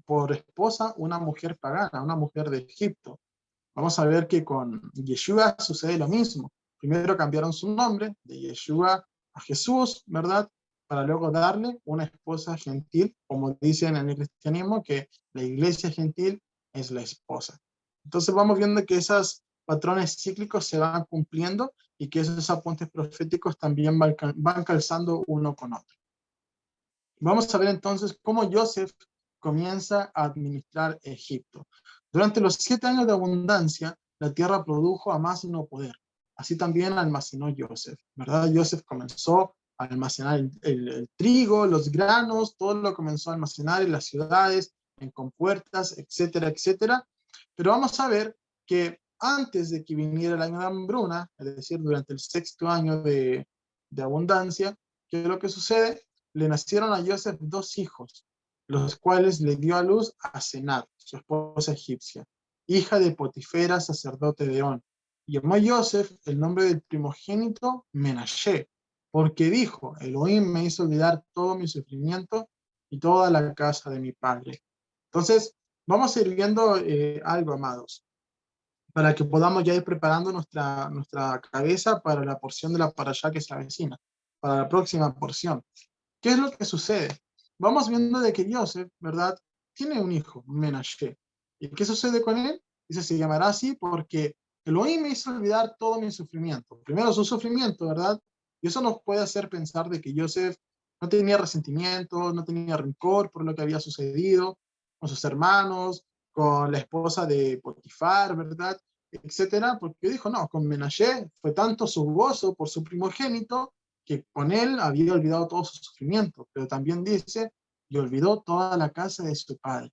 por esposa una mujer pagana, una mujer de Egipto. Vamos a ver que con Yeshua sucede lo mismo. Primero cambiaron su nombre de Yeshua a Jesús, ¿verdad? Para luego darle una esposa gentil, como dicen en el cristianismo, que la iglesia gentil es la esposa. Entonces vamos viendo que esos patrones cíclicos se van cumpliendo y que esos apuntes proféticos también van calzando uno con otro. Vamos a ver entonces cómo Joseph comienza a administrar Egipto. Durante los 7 años de abundancia, la tierra produjo a más no poder. Así también almacenó Joseph, ¿verdad? Joseph comenzó a almacenar el trigo, los granos, todo lo comenzó a almacenar en las ciudades, en compuertas, etcétera, etcétera. Pero vamos a ver que antes de que viniera el año de hambruna, es decir, durante el 6.º año de abundancia, ¿qué es lo que sucede? Le nacieron a Joseph 2 hijos, los cuales le dio a luz a Senat, su esposa egipcia, hija de Potifera, sacerdote de On. Y llamó a Joseph el nombre del primogénito Menashe, porque dijo, Elohim me hizo olvidar todo mi sufrimiento y toda la casa de mi padre. Entonces, vamos a ir viendo algo, amados, para que podamos ya ir preparando nuestra cabeza para la porción de la parashá que se avecina, para la próxima porción. ¿Qué es lo que sucede? Vamos viendo de que Joseph, ¿verdad? Tiene un hijo, Menashe. ¿Y qué sucede con él? Dice, se llamará así porque Elohim me hizo olvidar todo mi sufrimiento. Primero su sufrimiento, ¿verdad? Y eso nos puede hacer pensar de que Joseph no tenía resentimiento, no tenía rencor por lo que había sucedido con sus hermanos, con la esposa de Potifar, ¿verdad? Etcétera, porque dijo, no, con Menashe fue tanto su gozo por su primogénito que con él había olvidado todo su sufrimiento, pero también dice, y olvidó toda la casa de su padre.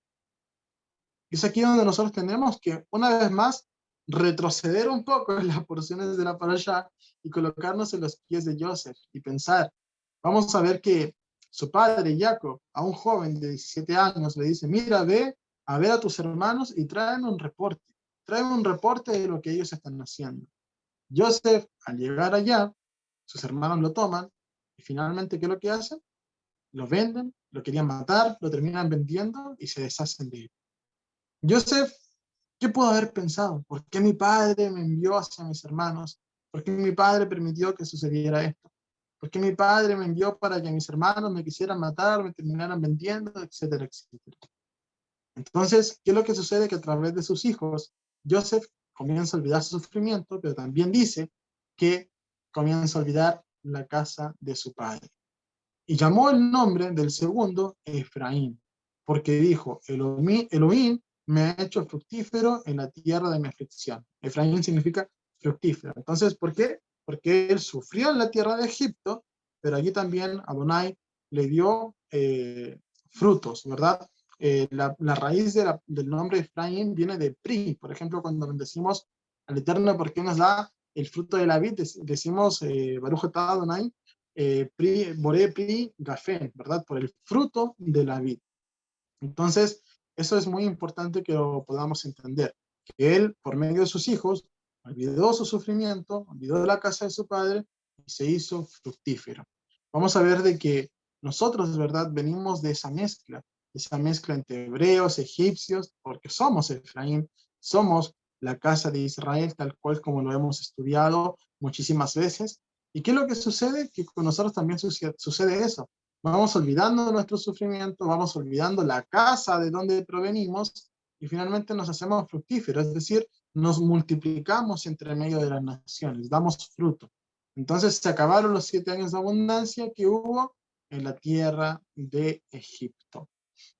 Es aquí donde nosotros tenemos que, una vez más, retroceder un poco en las porciones de la parashá y colocarnos en los pies de Joseph y pensar, vamos a ver que su padre, Jacob, a un joven de 17 años, le dice, mira, ve a ver a tus hermanos y tráeme un reporte de lo que ellos están haciendo. Joseph, al llegar allá, sus hermanos lo toman y finalmente, ¿qué es lo que hacen? Lo venden, lo querían matar, lo terminan vendiendo y se deshacen de él. Joseph, ¿qué pudo haber pensado? ¿Por qué mi padre me envió hacia mis hermanos? ¿Por qué mi padre permitió que sucediera esto? ¿Por qué mi padre me envió para que mis hermanos me quisieran matar, me terminaran vendiendo, etcétera, etcétera? Entonces, ¿qué es lo que sucede? Que a través de sus hijos, Joseph comienza a olvidar su sufrimiento, pero también dice que comienza a olvidar la casa de su padre. Y llamó el nombre del segundo Efraín, porque dijo, Elohim me ha hecho fructífero en la tierra de mi aflicción. Efraín significa fructífero. Entonces, ¿por qué? porque él sufrió en la tierra de Egipto, pero allí también Adonai le dio frutos, ¿verdad? La raíz del nombre Efraín viene de Pri. Por ejemplo, cuando bendecimos al Eterno porque nos da el fruto de la vid, decimos Baruch atah Adonai, Boré Pri Gafen, ¿verdad? Por el fruto de la vid. Entonces, eso es muy importante que lo podamos entender, que él, por medio de sus hijos, olvidó su sufrimiento, olvidó la casa de su padre y se hizo fructífero. Vamos a ver de que nosotros, ¿verdad?, venimos de esa mezcla entre hebreos, egipcios, porque somos Efraín, somos la casa de Israel, tal cual como lo hemos estudiado muchísimas veces. ¿Y qué es lo que sucede? Que con nosotros también sucede eso. Vamos olvidando nuestro sufrimiento, vamos olvidando la casa de donde provenimos y finalmente nos hacemos fructíferos, es decir, nos multiplicamos entre medio de las naciones, damos fruto. Entonces se acabaron los 7 años de abundancia que hubo en la tierra de Egipto.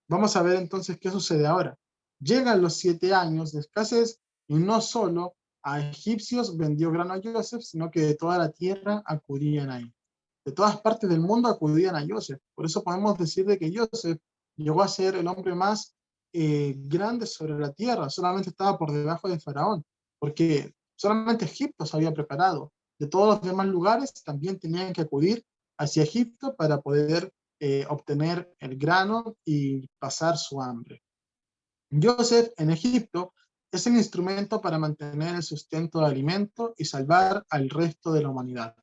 Vamos a ver entonces qué sucede ahora. Llegan los 7 años de escasez y no solo a egipcios vendió grano a Joseph, sino que de toda la tierra acudían a él. De todas partes del mundo acudían a Joseph. Por eso podemos decir de que Joseph llegó a ser el hombre más grande sobre la tierra. Solamente estaba por debajo de Faraón, porque solamente Egipto se había preparado. De todos los demás lugares también tenían que acudir hacia Egipto para poder obtener el grano y pasar su hambre. Joseph en Egipto es el instrumento para mantener el sustento de alimento y salvar al resto de la humanidad.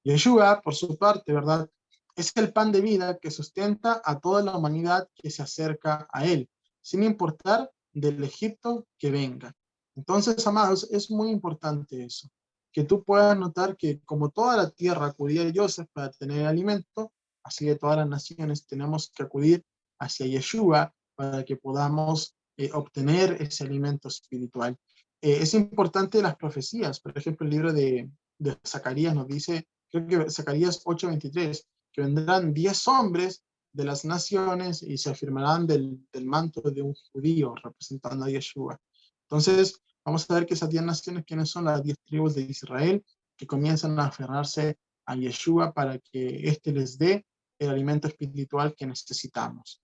Yeshua, por su parte, ¿verdad?, es el pan de vida que sustenta a toda la humanidad que se acerca a él, sin importar del Egipto que venga. Entonces, amados, es muy importante eso, que tú puedas notar que como toda la tierra acudía a Joseph para tener alimento, así de todas las naciones tenemos que acudir hacia Yeshua para que podamos obtener ese alimento espiritual. Es importante las profecías. Por ejemplo, el libro de Zacarías nos dice, creo que Zacarías 8:23, que vendrán 10 hombres de las naciones y se afirmarán del manto de un judío representando a Yeshua. Entonces, vamos a ver que esas 10 naciones, ¿quiénes son las 10 tribus de Israel? Que comienzan a aferrarse a Yeshua para que éste les dé el alimento espiritual que necesitamos.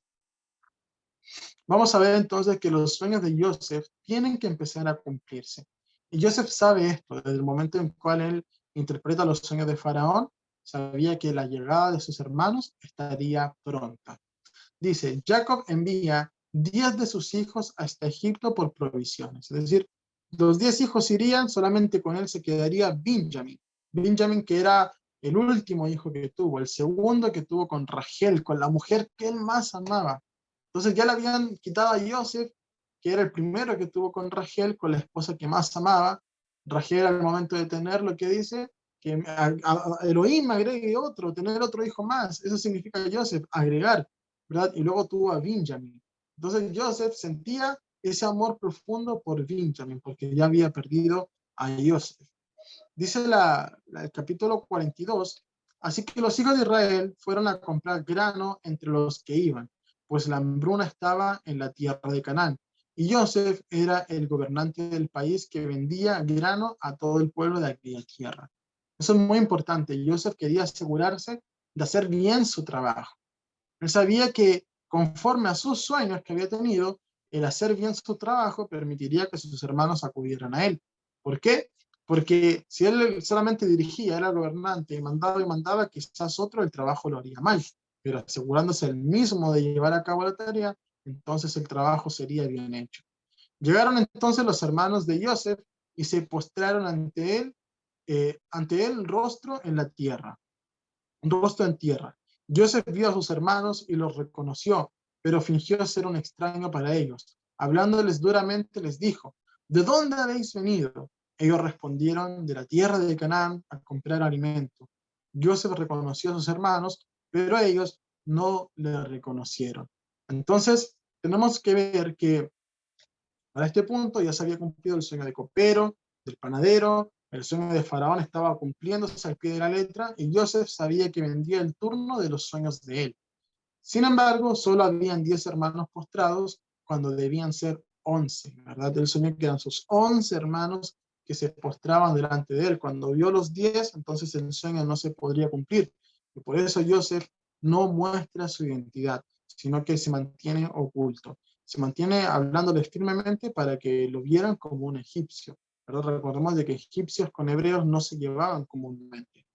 Vamos a ver entonces que los sueños de Joseph tienen que empezar a cumplirse. Y Joseph sabe esto, desde el momento en el cual él interpreta los sueños de Faraón, sabía que la llegada de sus hermanos estaría pronta. Dice, Jacob envía 10 de sus hijos hasta Egipto por provisiones. Es decir, los 10 hijos irían, solamente con él se quedaría Benjamín. Benjamín, que era el último hijo que tuvo, el segundo que tuvo con Rachel, con la mujer que él más amaba. Entonces ya le habían quitado a Joseph, que era el primero que tuvo con Rachel, con la esposa que más amaba. Rachel al momento de tener lo que dice, que a Elohim agregue otro, tener otro hijo más. Eso significa Joseph, agregar, ¿verdad? Y luego tuvo a Benjamín. Entonces Joseph sentía ese amor profundo por Benjamín, porque ya había perdido a Joseph. Dice el capítulo 42, así que los hijos de Israel fueron a comprar grano entre los que iban, pues la hambruna estaba en la tierra de Canaán. Y Joseph era el gobernante del país que vendía grano a todo el pueblo de aquella tierra. Eso es muy importante. Joseph quería asegurarse de hacer bien su trabajo. Él sabía que conforme a sus sueños que había tenido, el hacer bien su trabajo permitiría que sus hermanos acudieran a él. ¿Por qué? Porque si él solamente dirigía, era gobernante y mandaba, quizás otro el trabajo lo haría mal. Pero asegurándose él mismo de llevar a cabo la tarea, entonces el trabajo sería bien hecho. Llegaron entonces los hermanos de Joseph y se postraron ante él rostro en la tierra, rostro en tierra. Joseph vio a sus hermanos y los reconoció, pero fingió ser un extraño para ellos. Hablándoles duramente, les dijo, ¿de dónde habéis venido? Ellos respondieron, de la tierra de Canaán, a comprar alimento. Joseph reconoció a sus hermanos, pero ellos no le reconocieron. Entonces, tenemos que ver que para este punto ya se había cumplido el sueño de copero, del panadero, el sueño de Faraón estaba cumpliéndose al pie de la letra y Joseph sabía que vendría el turno de los sueños de él. Sin embargo, solo habían 10 hermanos postrados cuando debían ser 11, ¿verdad? Él soñó que eran sus 11 hermanos que se postraban delante de él. Cuando vio los 10, entonces el sueño no se podría cumplir. Y por eso Joseph no muestra su identidad, sino que se mantiene oculto. Se mantiene hablándoles firmemente para que lo vieran como un egipcio. Pero recordemos de que egipcios con hebreos no se llevaban comúnmente.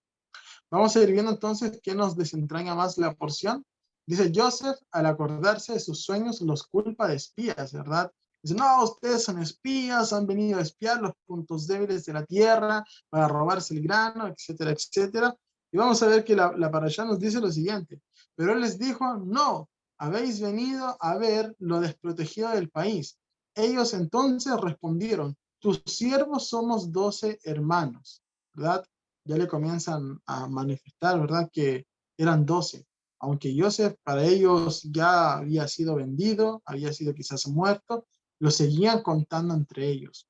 Vamos a ir viendo entonces qué nos desentraña más la porción. Dice Joseph, al acordarse de sus sueños, los culpa de espías, ¿verdad? Dice, no, ustedes son espías, han venido a espiar los puntos débiles de la tierra para robarse el grano, etcétera, etcétera. Y vamos a ver que la parashá nos dice lo siguiente. Pero él les dijo, no, habéis venido a ver lo desprotegido del país. Ellos entonces respondieron, tus siervos somos 12 hermanos, ¿verdad? Ya le comienzan a manifestar, ¿verdad? Que eran 12. Aunque Joseph para ellos ya había sido vendido, había sido quizás muerto, lo seguían contando entre ellos.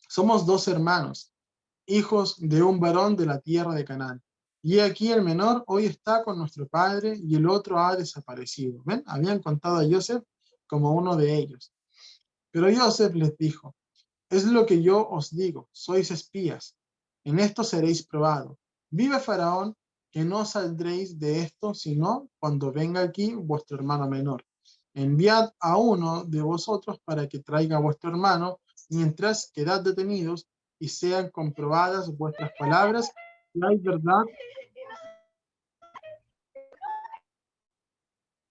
Somos 12 hermanos, hijos de un varón de la tierra de Canaán. Y aquí el menor hoy está con nuestro padre y el otro ha desaparecido. ¿Ven? Habían contado a Joseph como uno de ellos. Pero Joseph les dijo, es lo que yo os digo, sois espías. En esto seréis probados. Vive Faraón, que no saldréis de esto, sino cuando venga aquí vuestro hermano menor. Enviad a uno de vosotros para que traiga a vuestro hermano, mientras quedad detenidos y sean comprobadas vuestras palabras. Si hay verdad.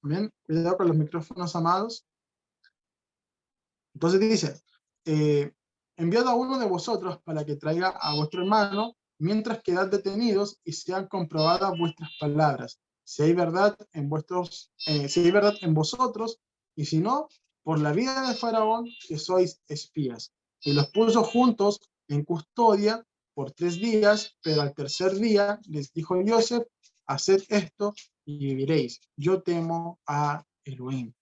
Bien, cuidado con los micrófonos, amados. Entonces dice, enviad a uno de vosotros para que traiga a vuestro hermano, mientras quedad detenidos y sean comprobadas vuestras palabras, si hay verdad en vosotros, y si no, por la vida de Faraón, que sois espías. Y los puso juntos en custodia por 3 días, pero al tercer día les dijo Joseph, haced esto y viviréis. Yo temo a Elohim.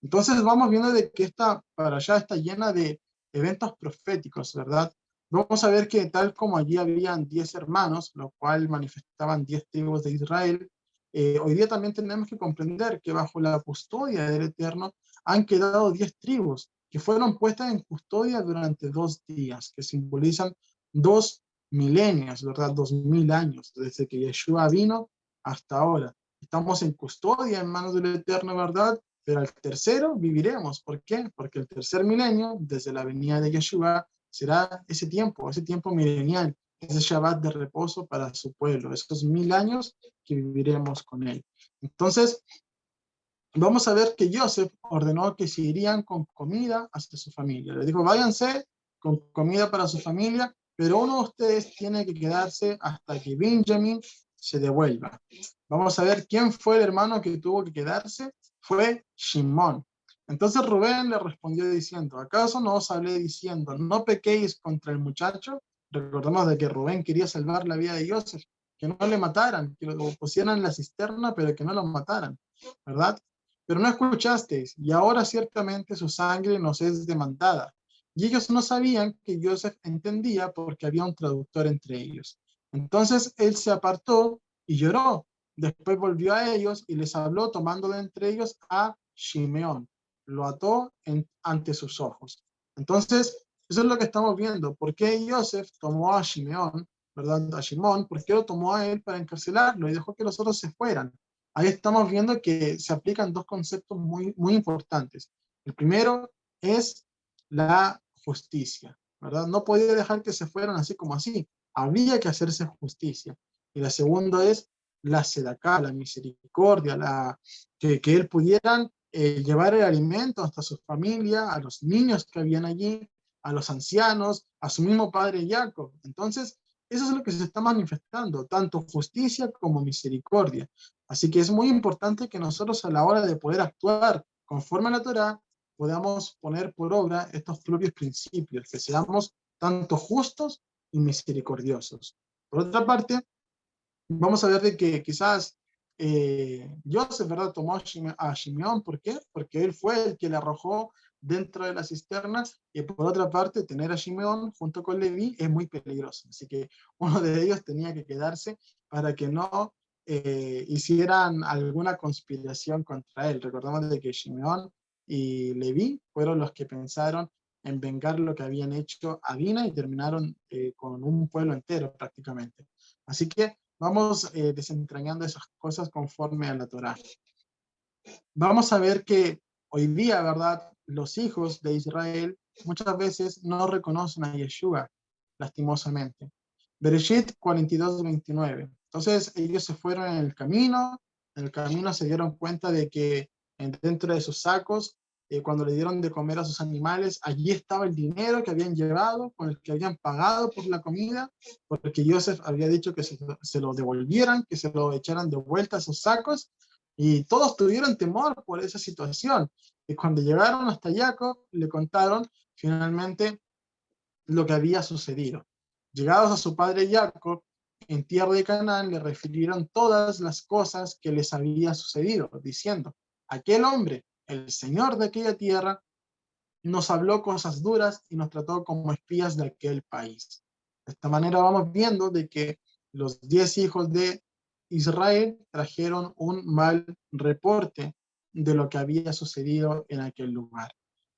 Entonces vamos viendo de que esta para allá está llena de eventos proféticos, ¿verdad? Vamos a ver que tal como allí habían 10 hermanos, lo cual manifestaban 10 tribus de Israel, hoy día también tenemos que comprender que bajo la custodia del Eterno han quedado 10 tribus que fueron puestas en custodia durante 2 días, que simbolizan 2 milenios, ¿verdad? 2000 años, desde que Yeshua vino hasta ahora. Estamos en custodia en manos del Eterno, ¿verdad? Pero al tercero viviremos. ¿Por qué? Porque el tercer milenio, desde la venida de Yeshua, será ese tiempo milenial, ese Shabbat de reposo para su pueblo, esos 1000 años que viviremos con él. Entonces, vamos a ver que Joseph ordenó que se irían con comida hacia su familia. Le dijo, váyanse con comida para su familia, pero uno de ustedes tiene que quedarse hasta que Benjamín se devuelva. Vamos a ver quién fue el hermano que tuvo que quedarse. Fue Shimón. Entonces Rubén le respondió diciendo, ¿acaso no os hablé diciendo, no pequéis contra el muchacho? Recordemos de que Rubén quería salvar la vida de Joseph, que no le mataran, que lo pusieran en la cisterna, pero que no lo mataran, ¿verdad? Pero no escuchasteis, y ahora ciertamente su sangre nos es demandada. Y ellos no sabían que Joseph entendía porque había un traductor entre ellos. Entonces él se apartó y lloró. Después volvió a ellos y les habló tomando de entre ellos a Shimeón. Lo ató ante sus ojos. Entonces, eso es lo que estamos viendo. ¿Por qué Joseph tomó a Shimeón, verdad, a Shimón? ¿Por qué lo tomó a él para encarcelarlo y dejó que los otros se fueran? Ahí estamos viendo que se aplican dos conceptos muy, muy importantes. El primero es la justicia, ¿verdad? No podía dejar que se fueran así como así. Había que hacerse justicia. Y la segunda es la sedacá, la misericordia, que él pudieran llevar el alimento hasta su familia, a los niños que habían allí, a los ancianos, a su mismo padre Jacob. Entonces, eso es lo que se está manifestando, tanto justicia como misericordia. Así que es muy importante que nosotros a la hora de poder actuar conforme a la Torá, podamos poner por obra estos propios principios, que seamos tanto justos y misericordiosos. Por otra parte, vamos a ver de que quizás Joseph, ¿verdad?, tomó a Shimeón. ¿Por qué? Porque él fue el que le arrojó dentro de la cisterna, y por otra parte, tener a Shimeón junto con Leví es muy peligroso. Así que uno de ellos tenía que quedarse para que no hicieran alguna conspiración contra él. Recordamos de que Shimeón y Leví fueron los que pensaron en vengar lo que habían hecho a Dina y terminaron con un pueblo entero prácticamente. Así que vamos desentrañando esas cosas conforme a la Torá. Vamos a ver que hoy día, ¿verdad? Los hijos de Israel muchas veces no reconocen a Yeshua, lastimosamente. Bereshit 42:29. Entonces ellos se fueron en el camino se dieron cuenta de que dentro de sus sacos, cuando le dieron de comer a sus animales, allí estaba el dinero que habían llevado, con el que habían pagado por la comida, porque Joseph había dicho que se lo devolvieran, que se lo echaran de vuelta a sus sacos, y todos tuvieron temor por esa situación. Y cuando llegaron hasta Jacob, le contaron finalmente lo que había sucedido. Llegados a su padre Jacob, en tierra de Canaán, le refirieron todas las cosas que les había sucedido, diciendo, aquel hombre, el señor de aquella tierra, nos habló cosas duras y nos trató como espías de aquel país. De esta manera vamos viendo de que los 10 hijos de Israel trajeron un mal reporte de lo que había sucedido en aquel lugar.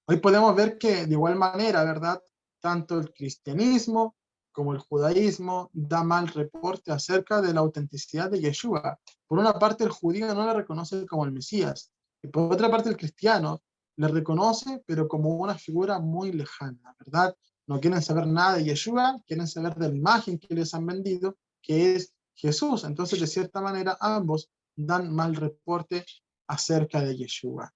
Hoy podemos ver que de igual manera, ¿verdad? Tanto el cristianismo como el judaísmo da mal reporte acerca de la autenticidad de Yeshua. Por una parte, el judío no le reconoce como el Mesías, y por otra parte, el cristiano le reconoce, pero como una figura muy lejana, ¿verdad? No quieren saber nada de Yeshua, quieren saber de la imagen que les han vendido, que es Jesús. Entonces, de cierta manera, ambos dan mal reporte acerca de Yeshua.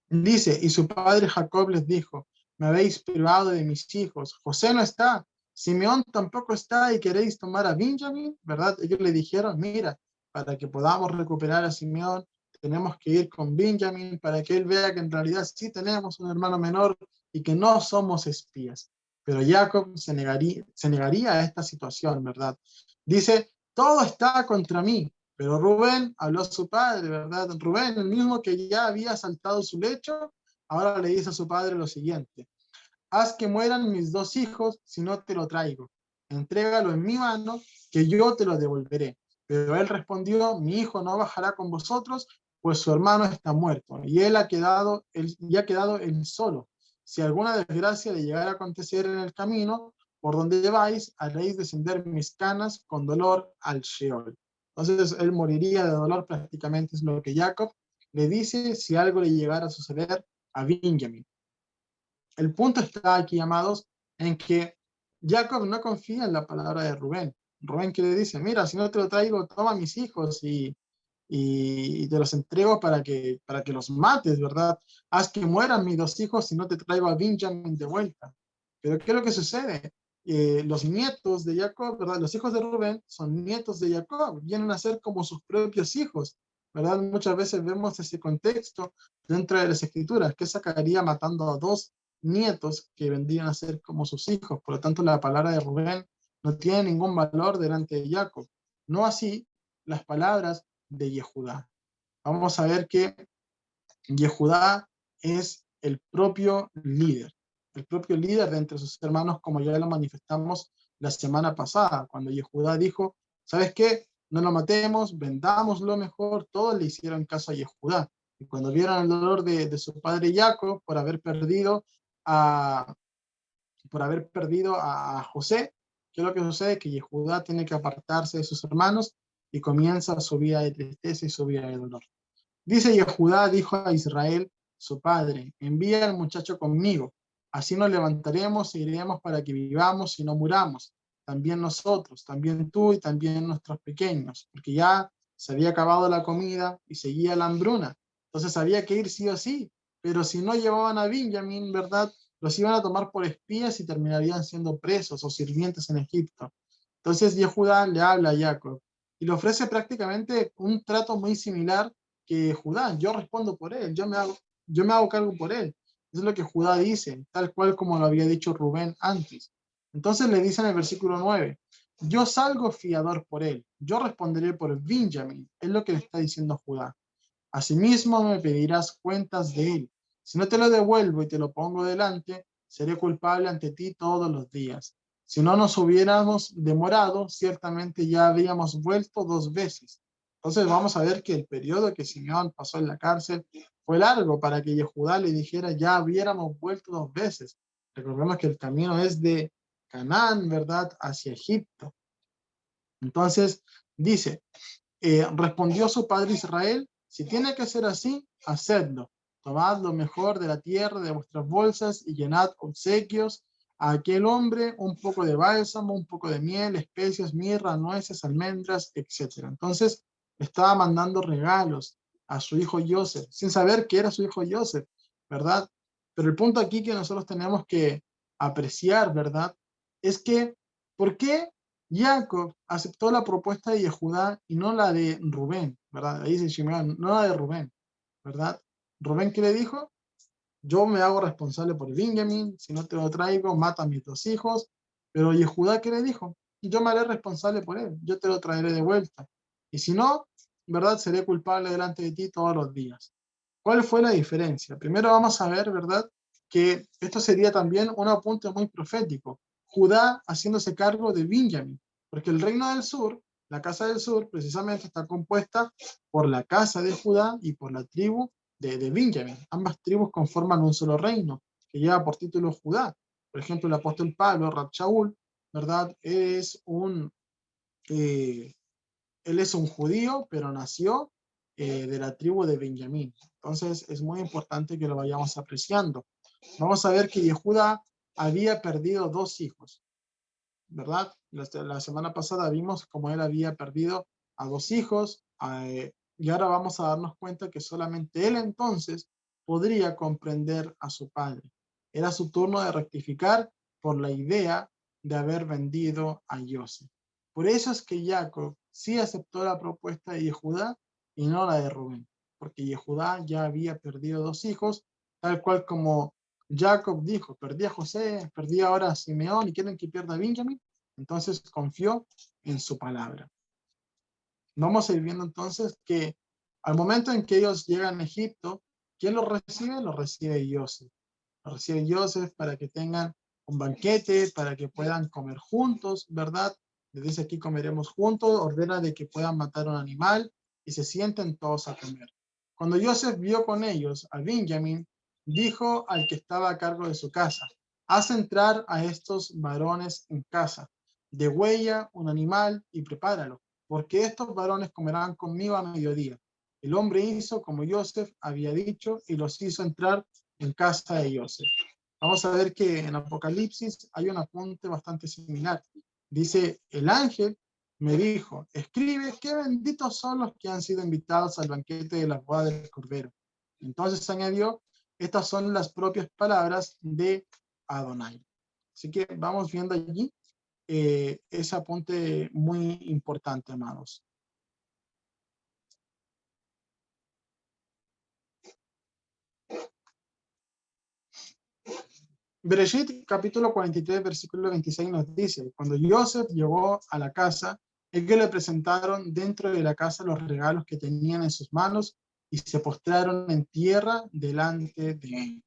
Dice, y su padre Jacob les dijo, me habéis privado de mis hijos, José no está, Simeón tampoco está y queréis tomar a Benjamín, ¿verdad? Ellos le dijeron, mira, para que podamos recuperar a Simeón, tenemos que ir con Benjamín para que él vea que en realidad sí tenemos un hermano menor y que no somos espías. Pero Jacob se negaría a esta situación, ¿verdad? Dice, todo está contra mí. Pero Rubén habló a su padre, ¿verdad? Rubén, el mismo que ya había saltado su lecho, ahora le dice a su padre lo siguiente: haz que mueran mis 2 hijos si no te lo traigo. Entrégalo en mi mano, que yo te lo devolveré. Pero él respondió: mi hijo no bajará con vosotros, pues su hermano está muerto, y él ha quedado él solo. Si alguna desgracia le llegara a acontecer en el camino, por donde vais, haréis descender mis canas con dolor al Sheol. Entonces él moriría de dolor, prácticamente es lo que Jacob le dice si algo le llegara a suceder a Benjamín. El punto está aquí, amados, en que Jacob no confía en la palabra de Rubén. Rubén que le dice, mira, si no te lo traigo, toma a mis hijos y te los entrego para que los mates, ¿verdad? Haz que mueran mis 2 hijos si no te traigo a Benjamín de vuelta. Pero ¿qué es lo que sucede? Los nietos de Jacob, ¿verdad? Los hijos de Rubén son nietos de Jacob, vienen a ser como sus propios hijos, ¿verdad? Muchas veces vemos ese contexto dentro de las escrituras, que sacaría matando a 2 nietos que vendrían a ser como sus hijos. Por lo tanto, la palabra de Rubén no tiene ningún valor delante de Jacob. No así las palabras de Yehudá. Vamos a ver que Yehudá es el propio líder de entre sus hermanos, como ya lo manifestamos la semana pasada, cuando Yehudá dijo, ¿sabes qué? No lo matemos, vendámoslo mejor. Todos le hicieron caso a Yehudá. Y cuando vieron el dolor de su padre Jacob por haber perdido a José, ¿qué es lo que sucede? Que Yehudá tiene que apartarse de sus hermanos y comienza su vida de tristeza y su vida de dolor. Dice Yehudá, dijo a Israel, su padre, envía al muchacho conmigo, así nos levantaremos e iremos para que vivamos y no muramos, también nosotros, también tú y también nuestros pequeños, porque ya se había acabado la comida y seguía la hambruna, entonces había que ir sí o sí, pero si no llevaban a Benjamín, ¿verdad? Los iban a tomar por espías y terminarían siendo presos o sirvientes en Egipto. Entonces Yehudá le habla a Jacob y le ofrece prácticamente un trato muy similar que Judá, yo respondo por él, yo me hago cargo por él. Eso es lo que Judá dice, tal cual como lo había dicho Rubén antes. Entonces le dice en el versículo 9, yo salgo fiador por él, yo responderé por Benjamín, es lo que le está diciendo Judá. Asimismo me pedirás cuentas de él. Si no te lo devuelvo y te lo pongo delante, seré culpable ante ti todos los días. Si no nos hubiéramos demorado, ciertamente ya habríamos vuelto 2 veces. Entonces vamos a ver que el periodo que Simeón pasó en la cárcel fue largo para que Yehudá le dijera, ya hubiéramos vuelto 2 veces. Recordemos que el camino es de Canaán, ¿verdad?, hacia Egipto. Entonces dice, respondió su padre Israel, si tiene que ser así, hacedlo. Tomad lo mejor de la tierra de vuestras bolsas y llenad obsequios a aquel hombre, un poco de bálsamo, un poco de miel, especias, mirra, nueces, almendras, etc. Entonces estaba mandando regalos a su hijo Joseph, sin saber que era su hijo Joseph, ¿verdad? Pero el punto aquí que nosotros tenemos que apreciar, ¿verdad? Es que, ¿por qué Jacob aceptó la propuesta de Judá y no la de Rubén, ¿verdad? Ahí dice Shimeón, no la de Rubén, ¿verdad? Rubén, ¿qué le dijo? Yo me hago responsable por Benjamín, si no te lo traigo, mata a mis 2 hijos. Pero Judá, ¿qué le dijo? Yo me haré responsable por él, yo te lo traeré de vuelta. Y si no, ¿verdad? Seré culpable delante de ti todos los días. ¿Cuál fue la diferencia? Primero vamos a ver, ¿verdad?, que esto sería también un apunte muy profético. Judá haciéndose cargo de Benjamín, porque el reino del sur, la casa del sur, precisamente está compuesta por la casa de Judá y por la tribu de Benjamín. Ambas tribus conforman un solo reino, que lleva por título Judá. Por ejemplo, el apóstol Pablo, Rab Shaul, ¿verdad?, eh, él es un judío, pero nació de la tribu de Benjamín. Entonces es muy importante que lo vayamos apreciando. Vamos a ver que Yehuda había perdido 2 hijos, ¿verdad? La semana pasada vimos cómo él había perdido a 2 hijos, y ahora vamos a darnos cuenta que solamente él entonces podría comprender a su padre. Era su turno de rectificar por la idea de haber vendido a Joseph. Por eso es que Jacob sí aceptó la propuesta de Judá y no la de Rubén, porque Judá ya había perdido 2 hijos, tal cual como Jacob dijo, perdí a José, perdí ahora a Simeón y quieren que pierda a Benjamín. Entonces confió en su palabra. Vamos a ir viendo entonces que al momento en que ellos llegan a Egipto, ¿quién los recibe? Los recibe Joseph. Los recibe Joseph para que tengan un banquete, para que puedan comer juntos, ¿verdad? Les dice aquí comeremos juntos, ordena de que puedan matar un animal y se sienten todos a comer. Cuando Joseph vio con ellos a Benjamín, dijo al que estaba a cargo de su casa, haz entrar a estos varones en casa, degüella un animal y prepáralo, porque estos varones comerán conmigo a mediodía. El hombre hizo como Joseph había dicho y los hizo entrar en casa de Joseph. Vamos a ver que en Apocalipsis hay un apunte bastante similar. Dice, el ángel me dijo, escribe qué benditos son los que han sido invitados al banquete de la boda del Cordero. Entonces añadió, estas son las propias palabras de Adonai. Así que vamos viendo allí ese apunte muy importante, amados. Bereshit, capítulo 43, versículo 26 nos dice, cuando Joseph llegó a la casa, ellos le presentaron dentro de la casa los regalos que tenían en sus manos y se postraron en tierra delante de él.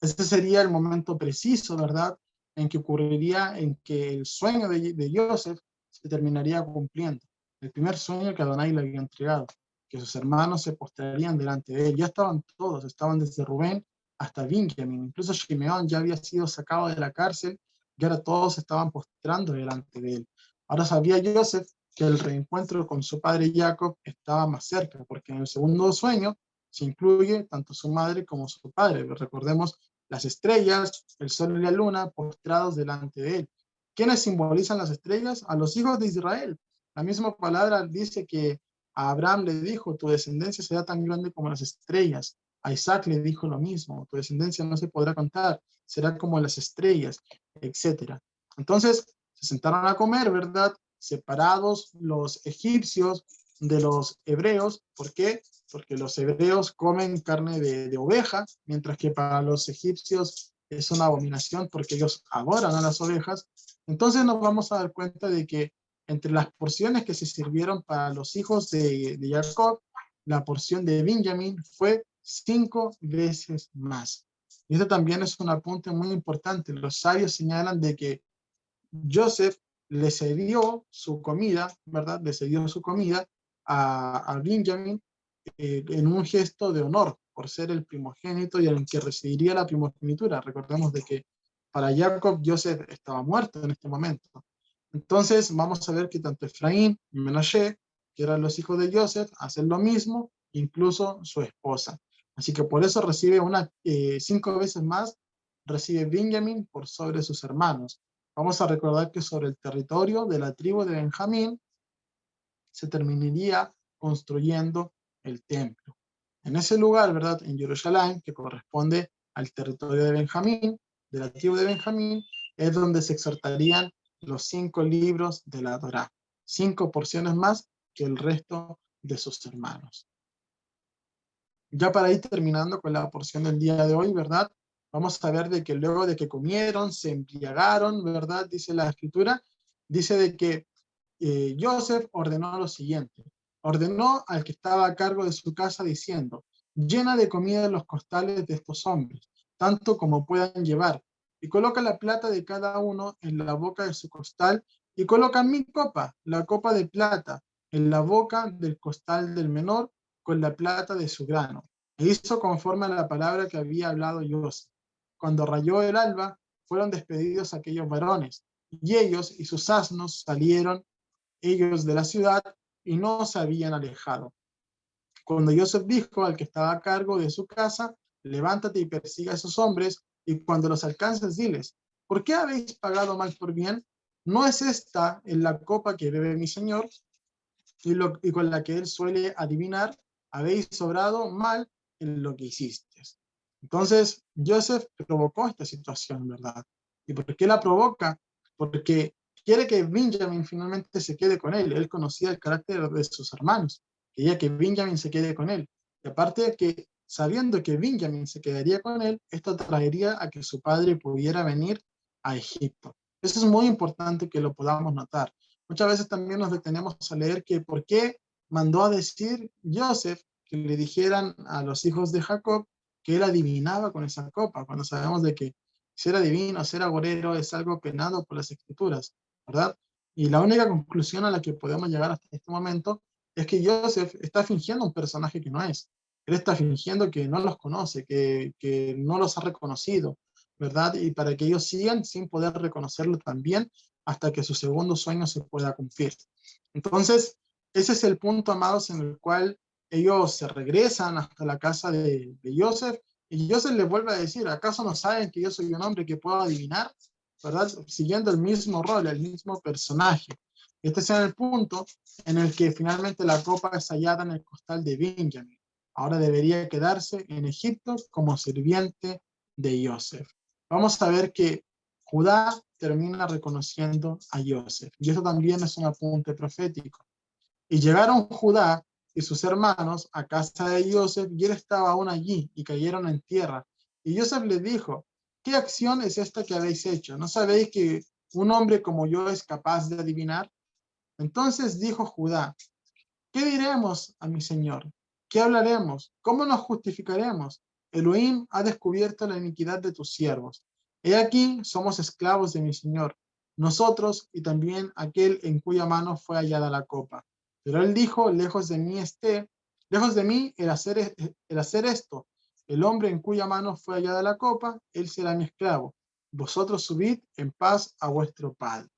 Este sería el momento preciso, ¿verdad?, en que ocurriría, en que el sueño de Joseph se terminaría cumpliendo. El primer sueño que Adonai le había entregado, que sus hermanos se postrarían delante de él. Ya estaban todos, estaban desde Rubén hasta Benjamín. Incluso Shimeón ya había sido sacado de la cárcel y ahora todos estaban postrando delante de él. Ahora sabía Joseph que el reencuentro con su padre Jacob estaba más cerca, porque en el segundo sueño se incluye tanto su madre como su padre. Recordemos las estrellas, el sol y la luna postrados delante de él. ¿Quiénes simbolizan las estrellas? A los hijos de Israel. La misma palabra dice que a Abraham le dijo, tu descendencia será tan grande como las estrellas. A Isaac le dijo lo mismo, tu descendencia no se podrá contar, será como las estrellas, etc. Entonces se sentaron a comer, ¿verdad? Separados los egipcios de los hebreos. ¿Por qué? Porque los hebreos comen carne de oveja, mientras que para los egipcios es una abominación porque ellos adoran a las ovejas. Entonces nos vamos a dar cuenta de que entre las porciones que se sirvieron para los hijos de Jacob, la porción de Benjamín fue 5 veces más. Y esto también es un apunte muy importante. Los sabios señalan de que Joseph le cedió su comida, ¿verdad? Le cedió su comida a Benjamín en un gesto de honor por ser el primogénito y el que recibiría la primogenitura. Recordemos de que para Jacob, Joseph estaba muerto en este momento. Entonces vamos a ver que tanto Efraín y Menashe, que eran los hijos de Joseph, hacen lo mismo, incluso su esposa. Así que por eso recibe 5 veces más, recibe Benjamín por sobre sus hermanos. Vamos a recordar que sobre el territorio de la tribu de Benjamín se terminaría construyendo el templo. En ese lugar, ¿verdad? En Jerusalén, que corresponde al territorio de Benjamín, de la tribu de Benjamín, es donde se exhortarían los 5 libros de la Torá. 5 porciones más que el resto de sus hermanos. Ya para ir terminando con la porción del día de hoy, ¿verdad? Vamos a ver de que luego de que comieron, se embriagaron, ¿verdad? Dice la escritura, dice de que Joseph ordenó lo siguiente. Ordenó al que estaba a cargo de su casa diciendo, llena de comida los costales de estos hombres, tanto como puedan llevar, y coloca la plata de cada uno en la boca de su costal, y coloca mi copa, la copa de plata, en la boca del costal del menor, con la plata de su grano. E hizo conforme a la palabra que había hablado Joseph. Cuando rayó el alba, fueron despedidos aquellos varones, y ellos y sus asnos salieron ellos de la ciudad y no se habían alejado. Cuando Joseph dijo al que estaba a cargo de su casa, levántate y persiga a esos hombres, y cuando los alcances, diles, ¿por qué habéis pagado mal por bien? ¿No es esta en la copa que bebe mi señor y con la que él suele adivinar? Habéis sobrado mal en lo que hiciste. Entonces, Joseph provocó esta situación, ¿verdad? ¿Y por qué la provoca? Porque quiere que Benjamín finalmente se quede con él. Él conocía el carácter de sus hermanos. Quería que Benjamín se quede con él. Y aparte de que, sabiendo que Benjamín se quedaría con él, esto traería a que su padre pudiera venir a Egipto. Eso es muy importante que lo podamos notar. Muchas veces también nos detenemos a leer que por qué mandó a decir Joseph que le dijeran a los hijos de Jacob que él adivinaba con esa copa, cuando sabemos de que ser adivino, ser agorero es algo penado por las escrituras, ¿verdad? Y la única conclusión a la que podemos llegar hasta este momento es que Joseph está fingiendo un personaje que no es. Él está fingiendo que no los conoce, que no los ha reconocido, ¿verdad? Y para que ellos sigan sin poder reconocerlo también hasta que su segundo sueño se pueda cumplir. Entonces, ese es el punto, amados, en el cual ellos se regresan hasta la casa de Joseph y Joseph les vuelve a decir, ¿acaso no saben que yo soy un hombre que puedo adivinar? ¿Verdad? Siguiendo el mismo rol, el mismo personaje. Este es el punto en el que finalmente la copa es hallada en el costal de Benjamín. Ahora debería quedarse en Egipto como sirviente de Joseph. Vamos a ver que Judá termina reconociendo a Joseph. Y eso también es un apunte profético. Y llegaron Judá y sus hermanos a casa de Joseph, y él estaba aún allí, y cayeron en tierra. Y Joseph les dijo, ¿qué acción es esta que habéis hecho? ¿No sabéis que un hombre como yo es capaz de adivinar? Entonces dijo Judá, ¿qué diremos a mi señor? ¿Qué hablaremos? ¿Cómo nos justificaremos? Elohim ha descubierto la iniquidad de tus siervos. He aquí, somos esclavos de mi señor, nosotros y también aquel en cuya mano fue hallada la copa. Pero él dijo, lejos de mí el hacer esto. El hombre en cuya mano fue hallada la copa, él será mi esclavo. Vosotros subid en paz a vuestro padre.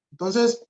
Entonces,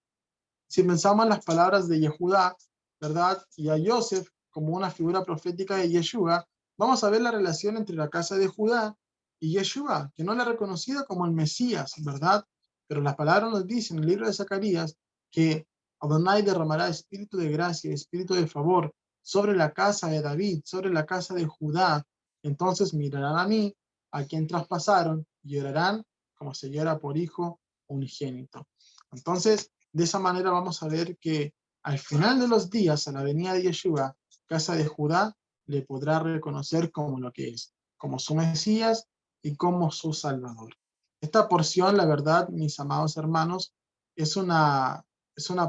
si pensamos en las palabras de Yehudá, ¿verdad? Y a Joseph como una figura profética de Yeshua, vamos a ver la relación entre la casa de Judá y Yeshua, que no la ha reconocido como el Mesías, ¿verdad? Pero las palabras nos dicen en el libro de Zacarías que Adonai derramará espíritu de gracia y espíritu de favor sobre la casa de David, sobre la casa de Judá. Entonces mirarán a mí, a quien traspasaron, y llorarán como se llora por hijo unigénito. Entonces, de esa manera vamos a ver que al final de los días, a la venida de Yeshua, casa de Judá le podrá reconocer como lo que es, como su Mesías y como su Salvador. Esta porción, la verdad, mis amados hermanos, es una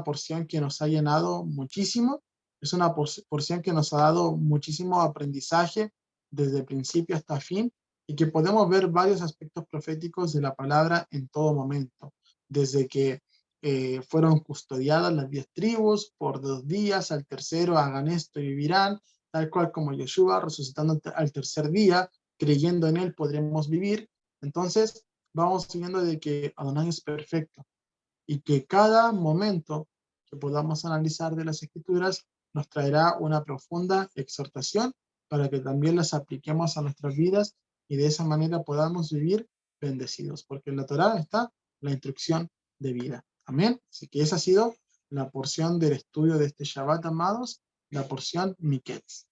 porción que nos ha llenado muchísimo, es una porción que nos ha dado muchísimo aprendizaje desde principio hasta fin y que podemos ver varios aspectos proféticos de la palabra en todo momento, desde que fueron custodiadas las 10 tribus por 2 días, al tercero hagan esto y vivirán, tal cual como Yeshua, resucitando al tercer día, creyendo en él podremos vivir. Entonces, vamos viendo de que Adonai es perfecto y que cada momento que podamos analizar de las Escrituras nos traerá una profunda exhortación para que también las apliquemos a nuestras vidas y de esa manera podamos vivir bendecidos, porque en la Torá está la instrucción de vida. Amén. Así que esa ha sido la porción del estudio de este Shabbat, amados, la porción Miketz.